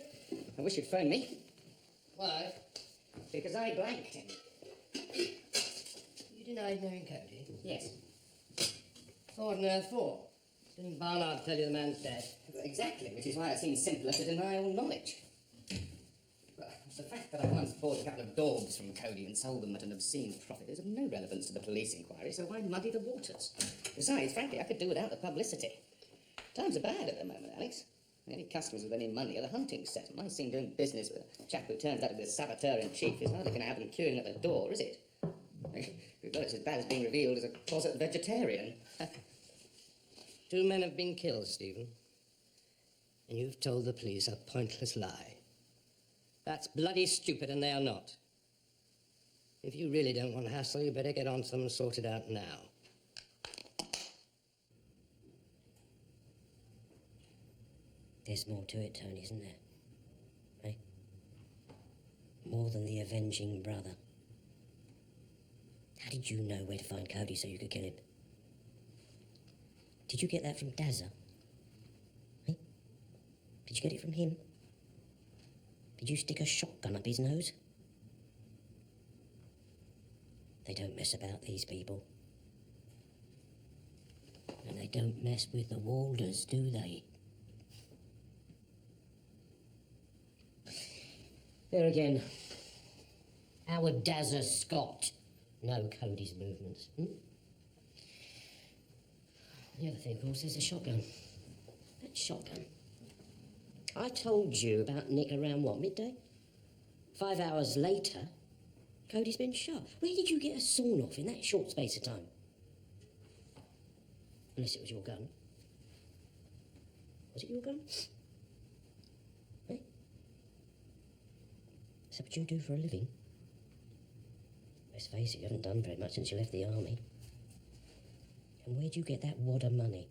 I wish you'd phone me. Why? Because I blanked him. You denied knowing Cody? Yes. What on earth for? Didn't Barnard tell you the man's dead? Exactly, which is why it seems simpler to deny all knowledge. Well, the fact that I once bought a couple of dogs from Cody and sold them at an obscene profit is of no relevance to the police inquiry, so why muddy the waters? Besides, frankly, I could do without the publicity. Times are bad at the moment, Alex. The only customers with any money are the hunting set. My scene doing business with a chap who turns out to be the saboteur-in-chief is hardly going to have them queuing at the door, is it? We've got it as bad as being revealed as a closet vegetarian. 2 men have been killed, Stephen. And you've told the police a pointless lie. That's bloody stupid, and they are not. If you really don't want hassle, you better get on to them and sort it out now. There's more to it, Tony, isn't there? Eh? More than the avenging brother. How did you know where to find Cody so you could kill him? Did you get that from Dazza? Eh? Did you get it from him? Did you stick a shotgun up his nose? They don't mess about, these people. And they don't mess with the Walders, do they? There again, Our Dazza Scott. No Cody's movements. The other thing, of course, is the shotgun. That shotgun. I told you about Nick around, what, midday? 5 hours later, Cody's been shot. Where did you get a sawn off in that short space of time? Unless it was your gun. Was it your gun? Eh? Is that what you do for a living? Let's face it, you haven't done very much since you left the army. And where'd you get that wad of money?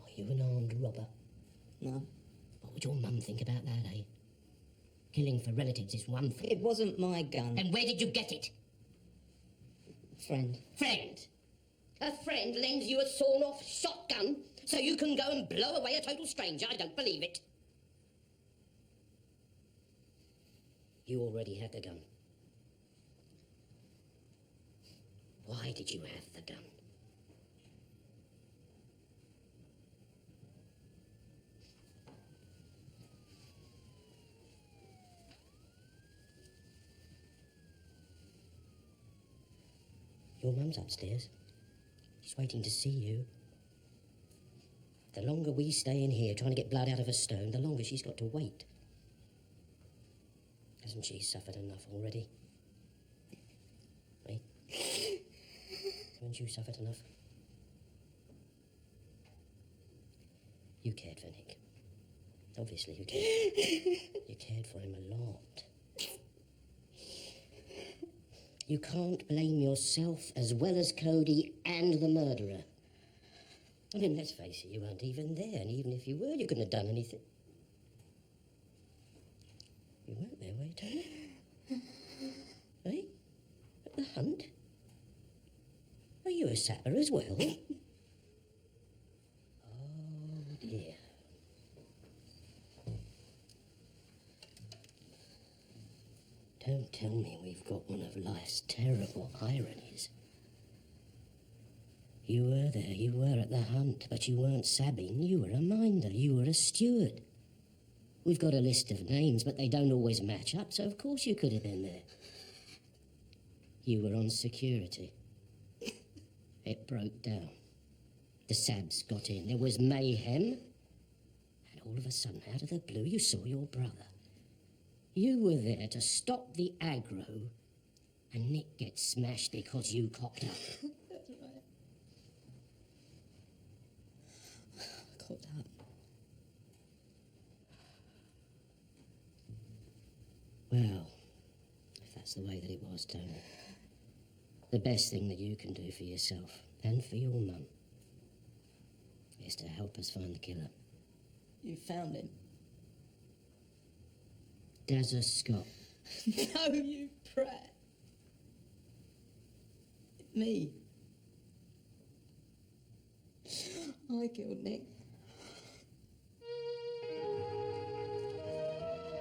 Are you an armed robber? No. What would your mum think about that, eh? Killing for relatives is one thing. It wasn't my gun. And where did you get it? Friend. Friend? A friend lends you a sawn-off shotgun so you can go and blow away a total stranger? I don't believe it. You already had the gun. Why did you have the gun? Your mum's upstairs. She's waiting to see you. The longer we stay in here trying to get blood out of a stone, the longer she's got to wait. Hasn't she suffered enough already? Eh? Haven't you suffered enough? You cared for Nick. Obviously you cared. You cared for him a lot. You can't blame yourself as well as Cody and the murderer. I mean, let's face it, you weren't even there, and even if you were, you couldn't have done anything. You weren't there, were you, Tony? Eh? At the hunt? Are you a sapper as well? Oh, dear. Don't tell me we've got one of life's terrible ironies. You were there, you were at the hunt, but you weren't sabbing. You were a minder, you were a steward. We've got a list of names, but they don't always match up, so of course you could have been there. You were on security. It broke down. The Sabs got in. There was mayhem. And all of a sudden, out of the blue, you saw your brother. You were there to stop the aggro, and Nick gets smashed because you cocked up. That's right. I cocked up. Well, if that's the way that it was, Tony, the best thing that you can do for yourself and for your mum is to help us find the killer. You found him? Dazza Scott. No, you prat. Me. I killed Nick.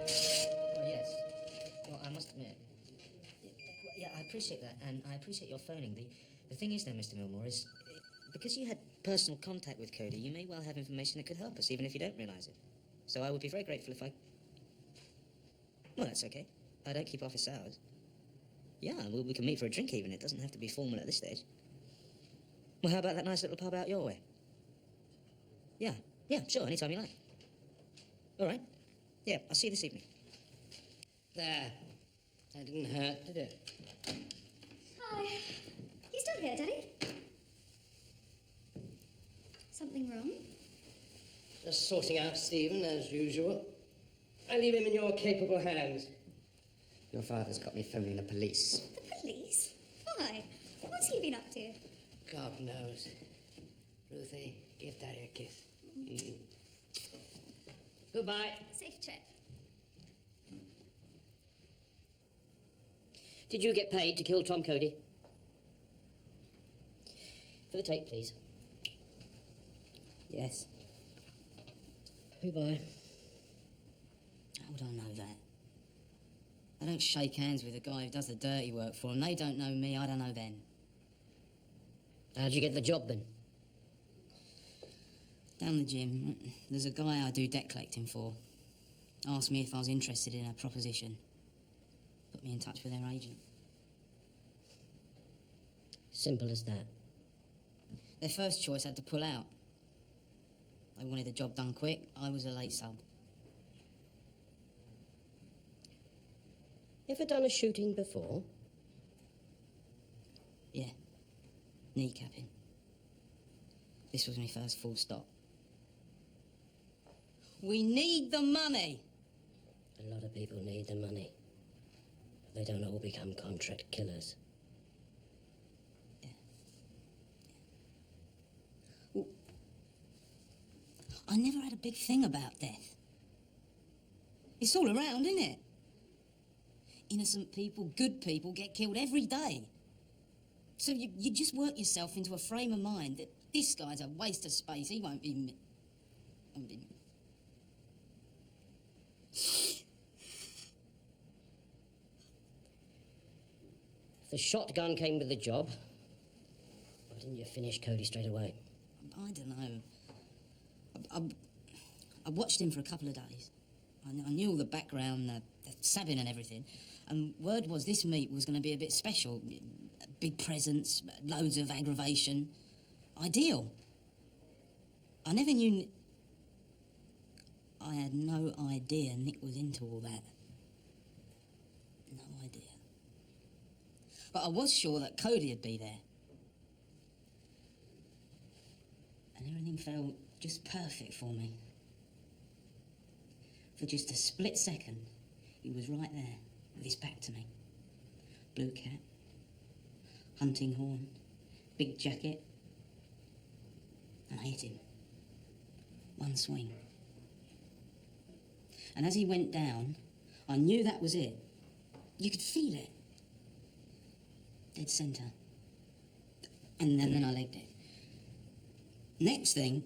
Well, yes. Well, I must admit. Yeah, I appreciate that, and I appreciate your phoning. The thing is, though, Mr. Milmore, is because you had personal contact with Cody, you may well have information that could help us, even if you don't realise it. So I would be very grateful if I... Well, that's okay. I don't keep office hours. Yeah, well, we can meet for a drink even. It doesn't have to be formal at this stage. Well, how about that nice little pub out your way? Yeah, sure, anytime you like. All right. Yeah, I'll see you this evening. There. That didn't hurt, did it? Hi. You still here, Daddy? Something wrong? Just sorting out Stephen, as usual. I leave him in your capable hands. Your father's got me phoning the police. The police? Why? What's he been up to? God knows. Ruthie, give Daddy a kiss. Goodbye. Safe trip. Did you get paid to kill Tom Cody? For the tape, please. Yes. Goodbye. How would I know that? I don't shake hands with a guy who does the dirty work for him. They don't know me, I don't know them. How'd you get the job, then? Down the gym, there's a guy I do debt collecting for. Asked me if I was interested in her proposition. Put me in touch with their agent. Simple as that. Their first choice had to pull out. They wanted the job done quick. I was a late sub. Ever done a shooting before? Yeah. Kneecapping. This was my first full stop. We need the money! A lot of people need the money. But they don't all become contract killers. Yeah. Well, I never had a big thing about death. It's all around, isn't it? Innocent people, good people get killed every day. So you just work yourself into a frame of mind that this guy's a waste of space. He won't be... If the shotgun came with the job, why didn't you finish Cody straight away? I don't know. I watched him for a couple of days. I knew all the background, the stabbing and everything. And word was this meet was going to be a bit special. Big presents, loads of aggravation. Ideal. I never knew... I had no idea Nick was into all that. No idea. But I was sure that Cody would be there. And everything felt just perfect for me. For just a split second, he was right there, with his back to me. Blue cap, hunting horn, big jacket. And I hit him. One swing. And as he went down, I knew that was it. You could feel it. Dead centre. And then I legged it. Next thing,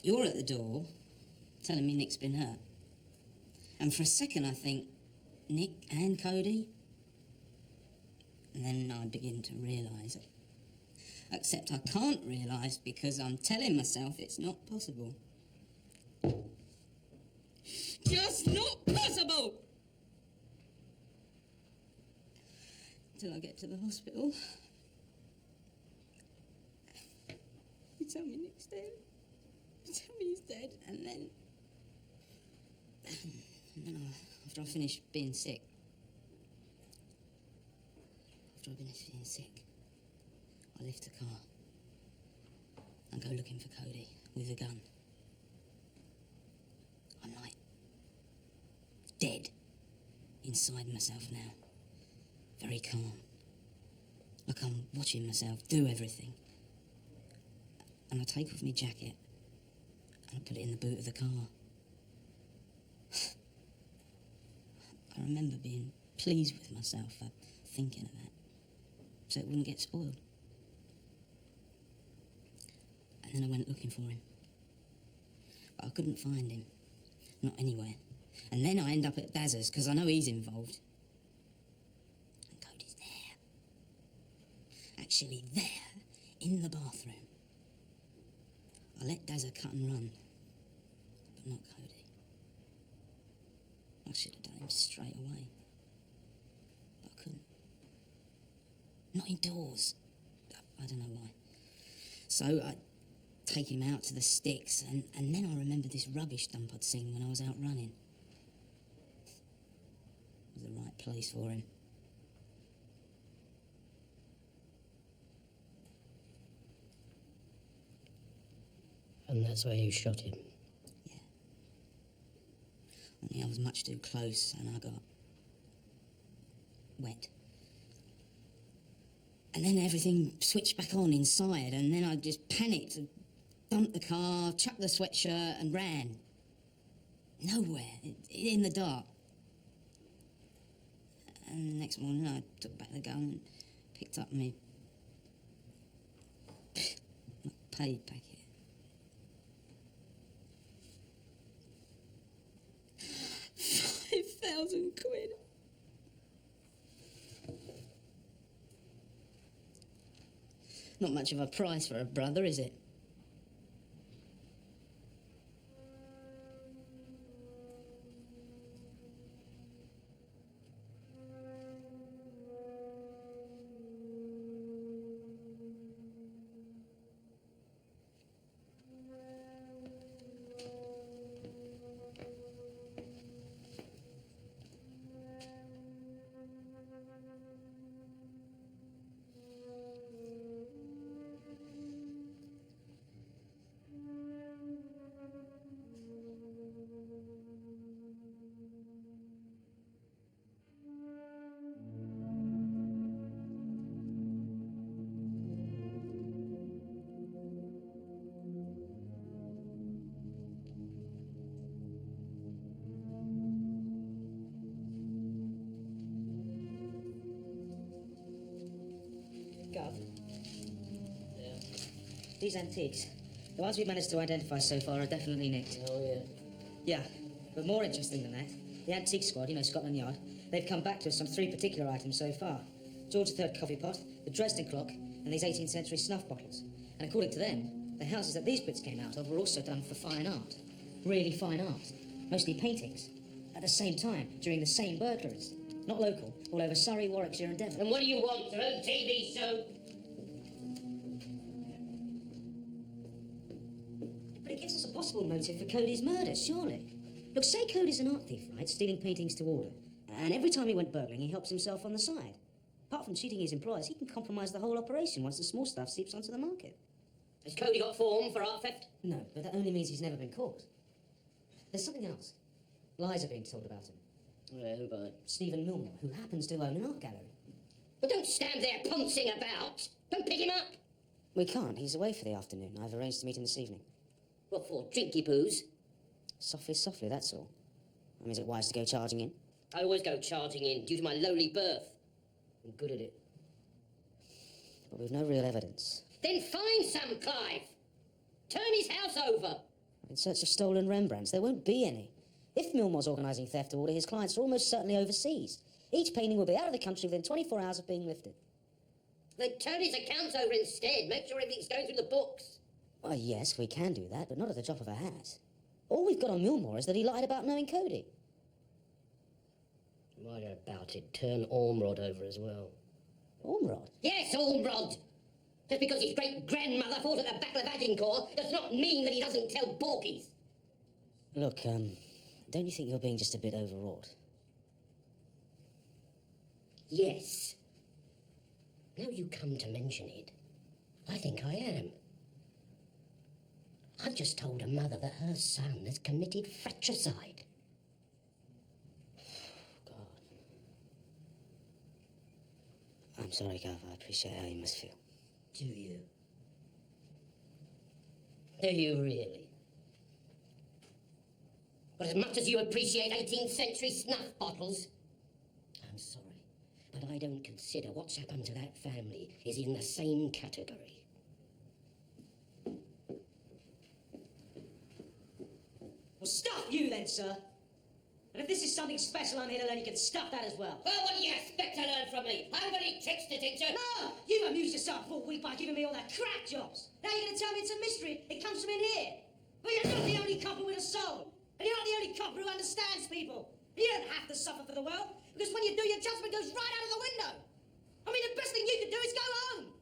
you're at the door telling me Nick's been hurt. And for a second I think, Nick and Cody? And then I begin to realise it. Except I can't realise because I'm telling myself it's not possible. Just not possible! Till I get to the hospital. You tell me Nick's dead. You tell me he's dead, and then after I finish being sick, I lift the car and go looking for Cody with a gun. I'm like dead inside myself now. Very calm. Like I'm watching myself do everything. And I take off my jacket and I put it in the boot of the car. I remember being pleased with myself for thinking of that, so it wouldn't get spoiled. And then I went looking for him. But I couldn't find him. Not anywhere. And then I end up at Dazza's, because I know he's involved. And Cody's there. Actually there, in the bathroom. I let Dazza cut and run, but not Cody. I should have done him straight away, but I couldn't. Not indoors. I don't know why. So I take him out to the sticks, and then I remember this rubbish dump I'd seen when I was out running. It was the right place for him. And that's where you shot him? Yeah. Only I was much too close and I got wet. And then everything switched back on inside, and then I just panicked and dumped the car, chucked the sweatshirt and ran. Nowhere, in the dark. And the next morning I took back the gun and picked up my paid packet. £5,000. Not much of a price for a brother, is it? These antiques, the ones we've managed to identify so far are definitely nicked. Oh, yeah. Yeah, but more interesting than that, the antique squad, you know, Scotland Yard, they've come back to us on 3 particular items so far. George III coffee pot, the Dresden clock, and these 18th century snuff bottles. And according to them, the houses that these bits came out of were also done for fine art. Really fine art. Mostly paintings. At the same time, during the same burglaries. Not local, all over Surrey, Warwickshire and Devon. And what do you want? Your own TV show? But it gives us a possible motive for Cody's murder, surely. Look, say Cody's an art thief, right, stealing paintings to order. And every time he went burgling, he helps himself on the side. Apart from cheating his employers, he can compromise the whole operation once the small stuff seeps onto the market. Has Cody got form for art theft? No, but that only means he's never been caught. There's something else. Lies are being told about him. Yeah, who by? Stephen Milner, who happens to own an art gallery. Well, don't stand there pouncing about. Don't pick him up. We can't. He's away for the afternoon. I've arranged to meet him this evening. What for? Drinky poos? Softly, softly, that's all. I mean, is it wise to go charging in? I always go charging in due to my lowly birth. I'm good at it. But we've no real evidence. Then find some, Clive. Turn his house over. In search of stolen Rembrandts, there won't be any. If Milmore's organising theft to order, his clients are almost certainly overseas. Each painting will be out of the country within 24 hours of being lifted. Then turn his accounts over instead. Make sure everything's going through the books. Well, yes, we can do that, but not at the drop of a hat. All we've got on Milmore is that he lied about knowing Cody. While you're about it, turn Ormrod over as well. Ormrod? Yes, Ormrod. Just because his great-grandmother fought at the Battle of Agincourt does not mean that he doesn't tell porkies. Look, don't you think you're being just a bit overwrought? Yes. Now you come to mention it, I think I am. I've just told her mother that her son has committed fratricide. God. I'm sorry, Gav. I appreciate how you must feel. Do you? Do you really? But as much as you appreciate 18th century snuff bottles, I'm sorry, but I don't consider what's happened to that family is in the same category. Well, stuff you then, sir. And if this is something special I'm here to learn, you can stuff that as well. Well, what do you expect to learn from me? I haven't got any tricks to teach you. No! You amused yourself all week by giving me all that crack jobs. Now you're going to tell me it's a mystery. It comes from in here. But you're not the only copper with a soul. And you're not the only copper who understands people. You don't have to suffer for the world, because when you do, your judgment goes right out of the window. I mean, the best thing you could do is go home.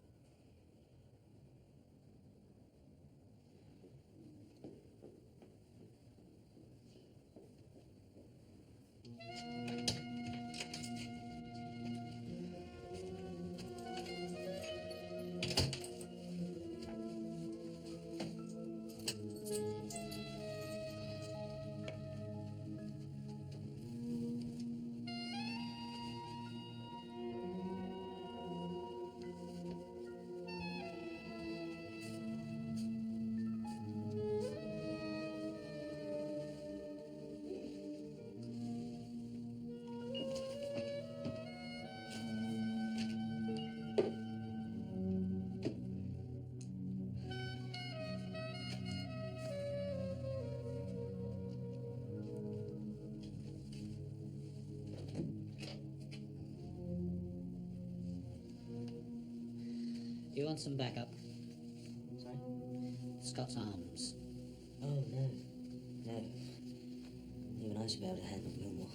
You want some backup? Sorry? Scott's Arms. Oh, no. No. You and I should be able to handle Milmore.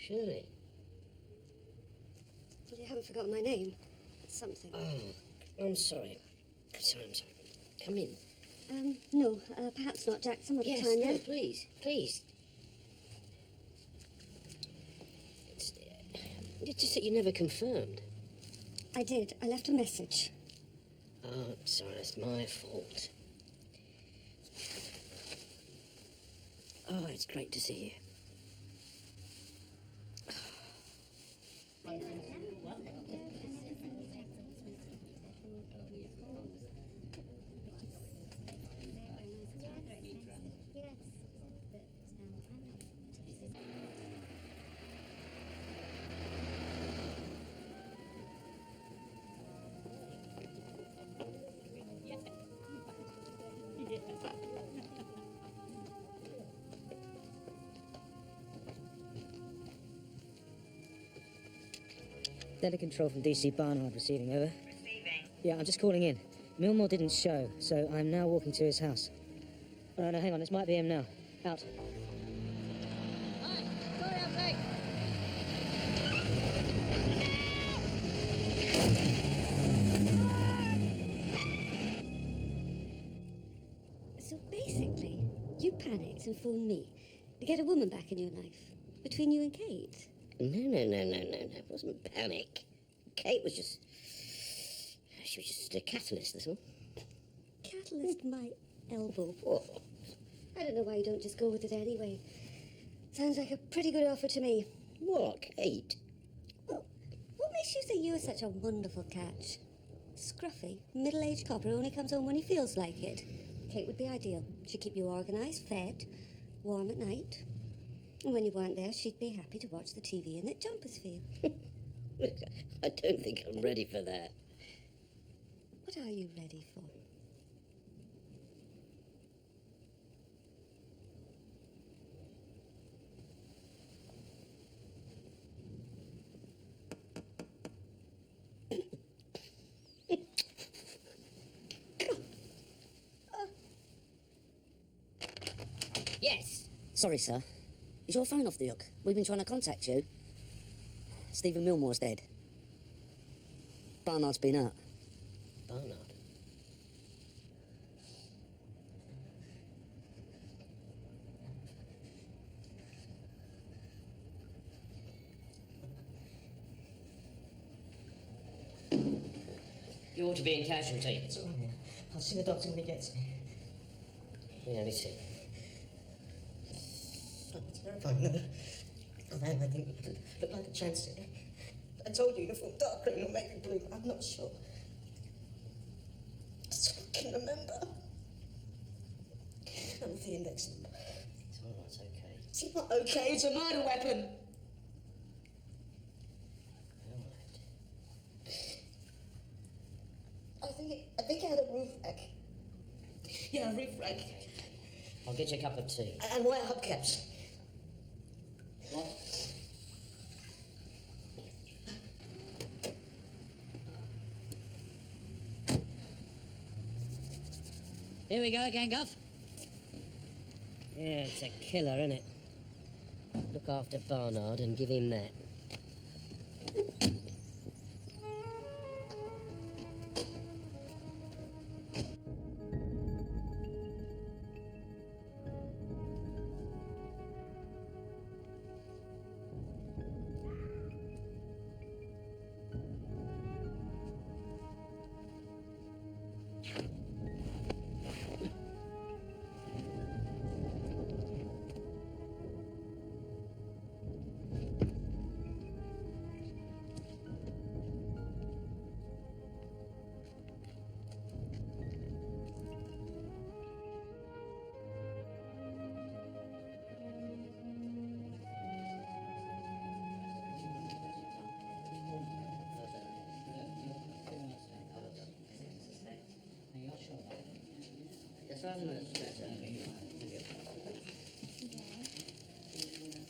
Surely. Well, you haven't forgotten my name. It's something. Oh, I'm sorry. I'm sorry. Come in. No, perhaps not, Jack. Some other Yes, time, no, yeah? please, please. It's just that you never confirmed. I did. I left a message. Oh, I'm sorry, that's my fault. Oh, it's great to see you. Data control from DC Barnard receiving, over. Receiving. Yeah, I'm just calling in. Milmore didn't show, so I'm now walking to his house. Oh, no, hang on, this might be him now. Out. Hi, sorry I'm late. So basically, you panicked and phoned me to get a woman back in your life. Between you and Kate. No. It wasn't panic. Kate was just... She was just a catalyst, that's all. Catalyst my elbow. What? I don't know why you don't just go with it anyway. Sounds like a pretty good offer to me. What, Kate? Well, what makes you think you're such a wonderful catch? Scruffy, middle-aged copper who only comes home when he feels like it. Kate would be ideal. She'd keep you organised, fed, warm at night. And when you weren't there, she'd be happy to watch the TV and knit jumpers for you. I don't think I'm ready for that. What are you ready for? Yes. Sorry, sir. Is your phone off the hook? We've been trying to contact you. Stephen Milmore's dead. Barnard's been out. Barnard? You ought to be in casualty. It's all right. I'll see the doctor when he gets here. Yeah, me too. I'm terrified, no. Oh, man, I think it looked like a chance. I told you the full dark green will make me blue. I'm not sure. So I can remember. And the index number. It's all right, it's okay. It's not okay, it's a murder weapon. All right. I think it had a roof rack. Yeah, a roof rack. I'll get you a cup of tea. And white hubcaps. What? Here we go again, Guff. Yeah, it's a killer, isn't it? Look after Barnard and give him that.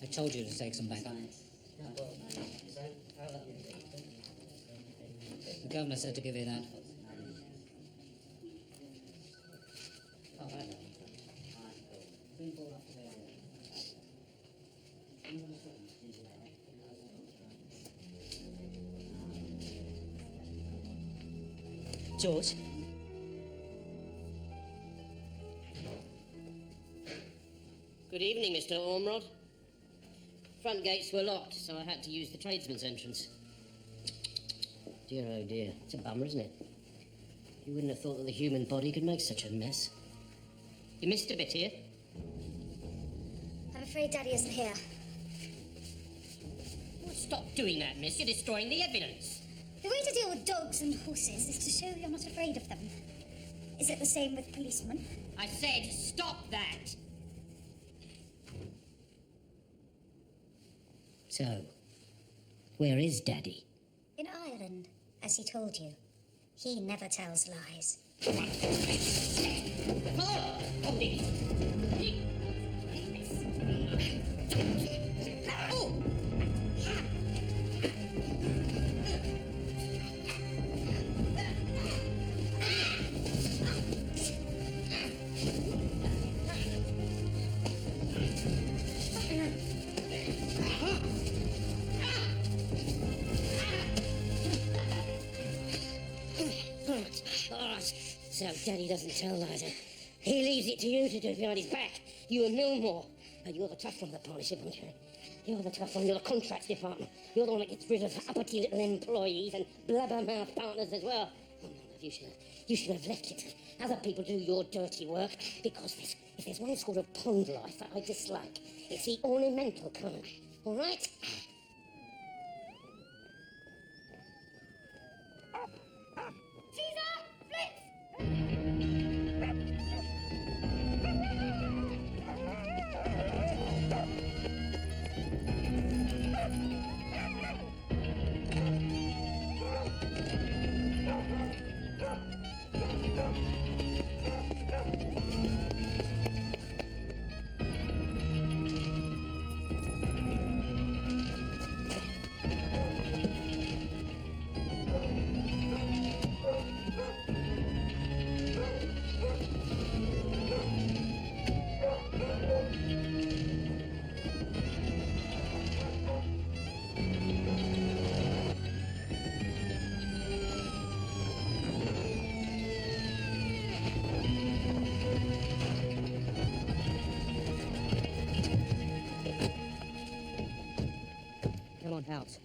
I told you to take some back up. The governor said to give you that. George? Good evening, Mr. Ormrod. Front gates were locked, so I had to use the tradesman's entrance. Dear, oh dear. It's a bummer, isn't it? You wouldn't have thought that the human body could make such a mess. You missed a bit here. afraid Daddy isn't here. Well, stop doing that, miss. You're destroying the evidence. The way to deal with dogs and horses is to show you're not afraid of them. Is it the same with policemen? I said stop that. So, where is Daddy? In Ireland, as he told you. He never tells lies. So Daddy doesn't tell lies. He leaves it to you to do behind his back. You and Millmore. But you're the tough one of the partnership, aren't you? You're the tough one. You're the contracts department. You're the one that gets rid of uppity little employees and blabbermouth partners as well. Oh, no, you should have left it to other people do your dirty work, because if there's one sort of pond life that I dislike, it's the ornamental kind. All right? Come on, out.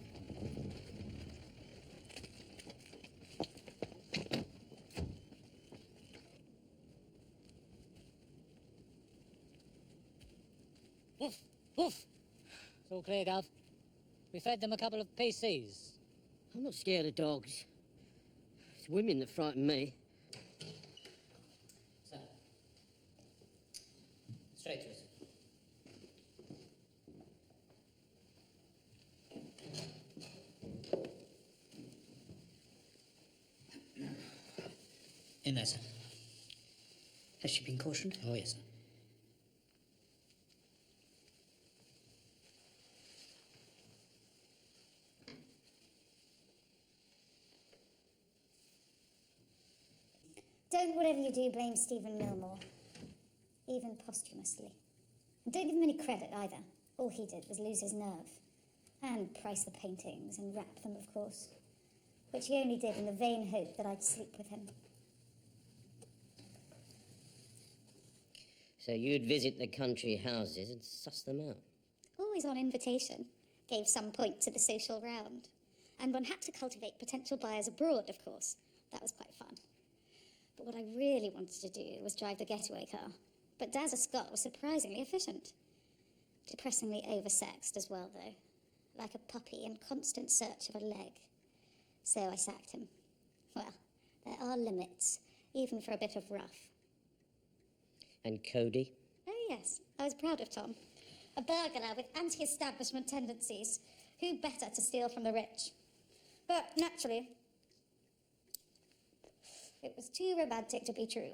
Woof, woof. It's all clear, Gov. We fed them a couple of PCs. I'm not scared of dogs. It's women that frighten me. So, straight to us. In there, sir. Has she been cautioned? Oh, yes, sir. Don't, whatever you do, blame Stephen Millmore. Even posthumously. And don't give him any credit either. All he did was lose his nerve. And price the paintings and wrap them, of course. Which he only did in the vain hope that I'd sleep with him. So you'd visit the country houses and suss them out? Always on invitation. Gave some point to the social round. And one had to cultivate potential buyers abroad, of course. That was quite fun. But what I really wanted to do was drive the getaway car. But Dazza Scott was surprisingly efficient. Depressingly oversexed as well, though. Like a puppy in constant search of a leg. So I sacked him. Well, there are limits, even for a bit of rough. And Cody? Oh, yes. I was proud of Tom. A burglar with anti-establishment tendencies. Who better to steal from the rich? But, naturally, it was too romantic to be true.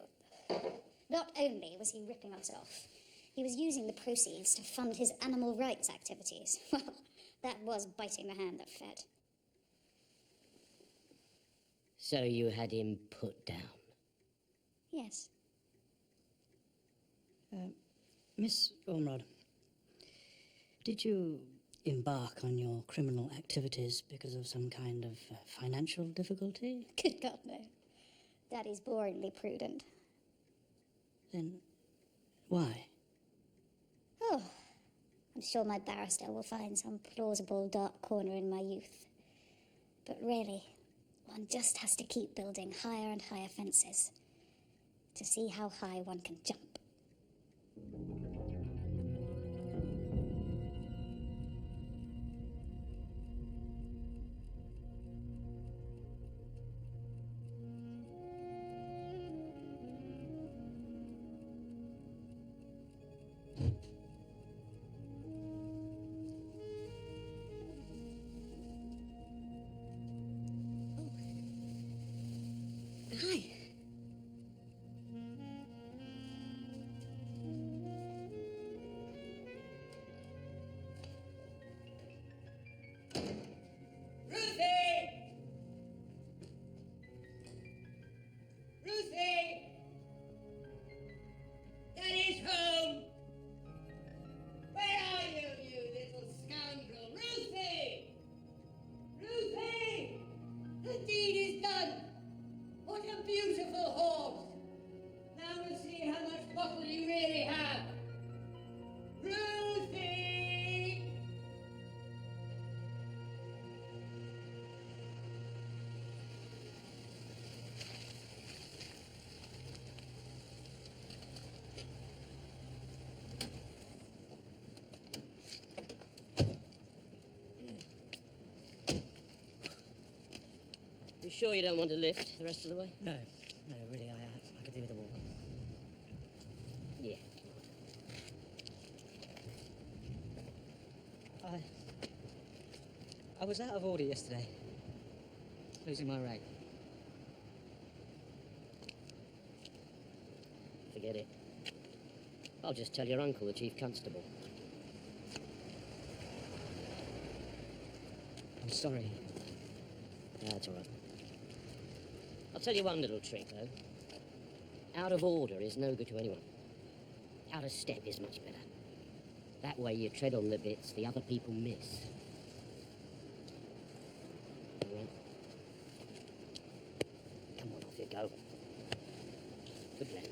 Not only was he ripping us off, he was using the proceeds to fund his animal rights activities. Well, that was biting the hand that fed. So you had him put down? Yes. Miss Ormrod, did you embark on your criminal activities because of some kind of financial difficulty? Good God, no. Daddy's boringly prudent. Then why? Oh, I'm sure my barrister will find some plausible dark corner in my youth. But really, one just has to keep building higher and higher fences to see how high one can jump. Hi. Ruthie! Ruthie! Daddy's home! Where are you, you little scoundrel? Ruthie! Ruthie! The deed is done! What a beautiful horse! Now we'll see how much bottle you really have! Ruthie! You sure you don't want to lift the rest of the way? No, really, I could do with a walk. Yeah. I was out of order yesterday. Losing my rag. Forget it. I'll just tell your uncle, the chief constable. I'm sorry. That's all right. I'll tell you one little trick, though. Out of order is no good to anyone. Out of step is much better. That way you tread on the bits the other people miss. All right. Come on, off you go. Good lad.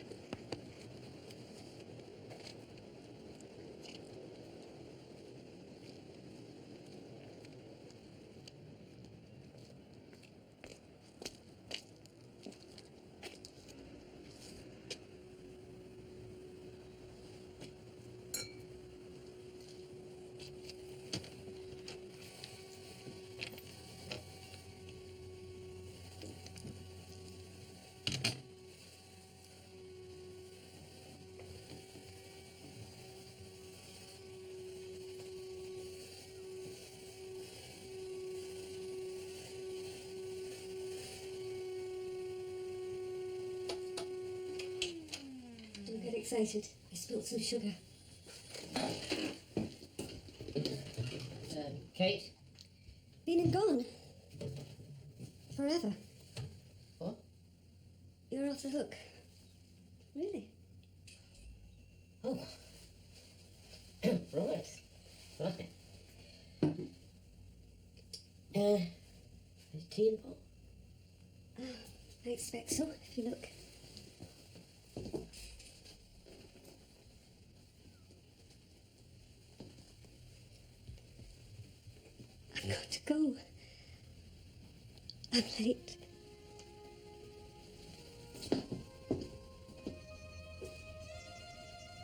Don't get excited. I spilled some sugar. Kate? Been and gone. Forever. What? You're off the hook. Really? Oh. Right. Right. Is tea in the pot? I expect so, if you look. I've got to go. I'm late.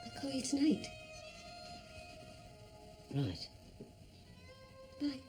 I'll call you tonight. Right. Bye.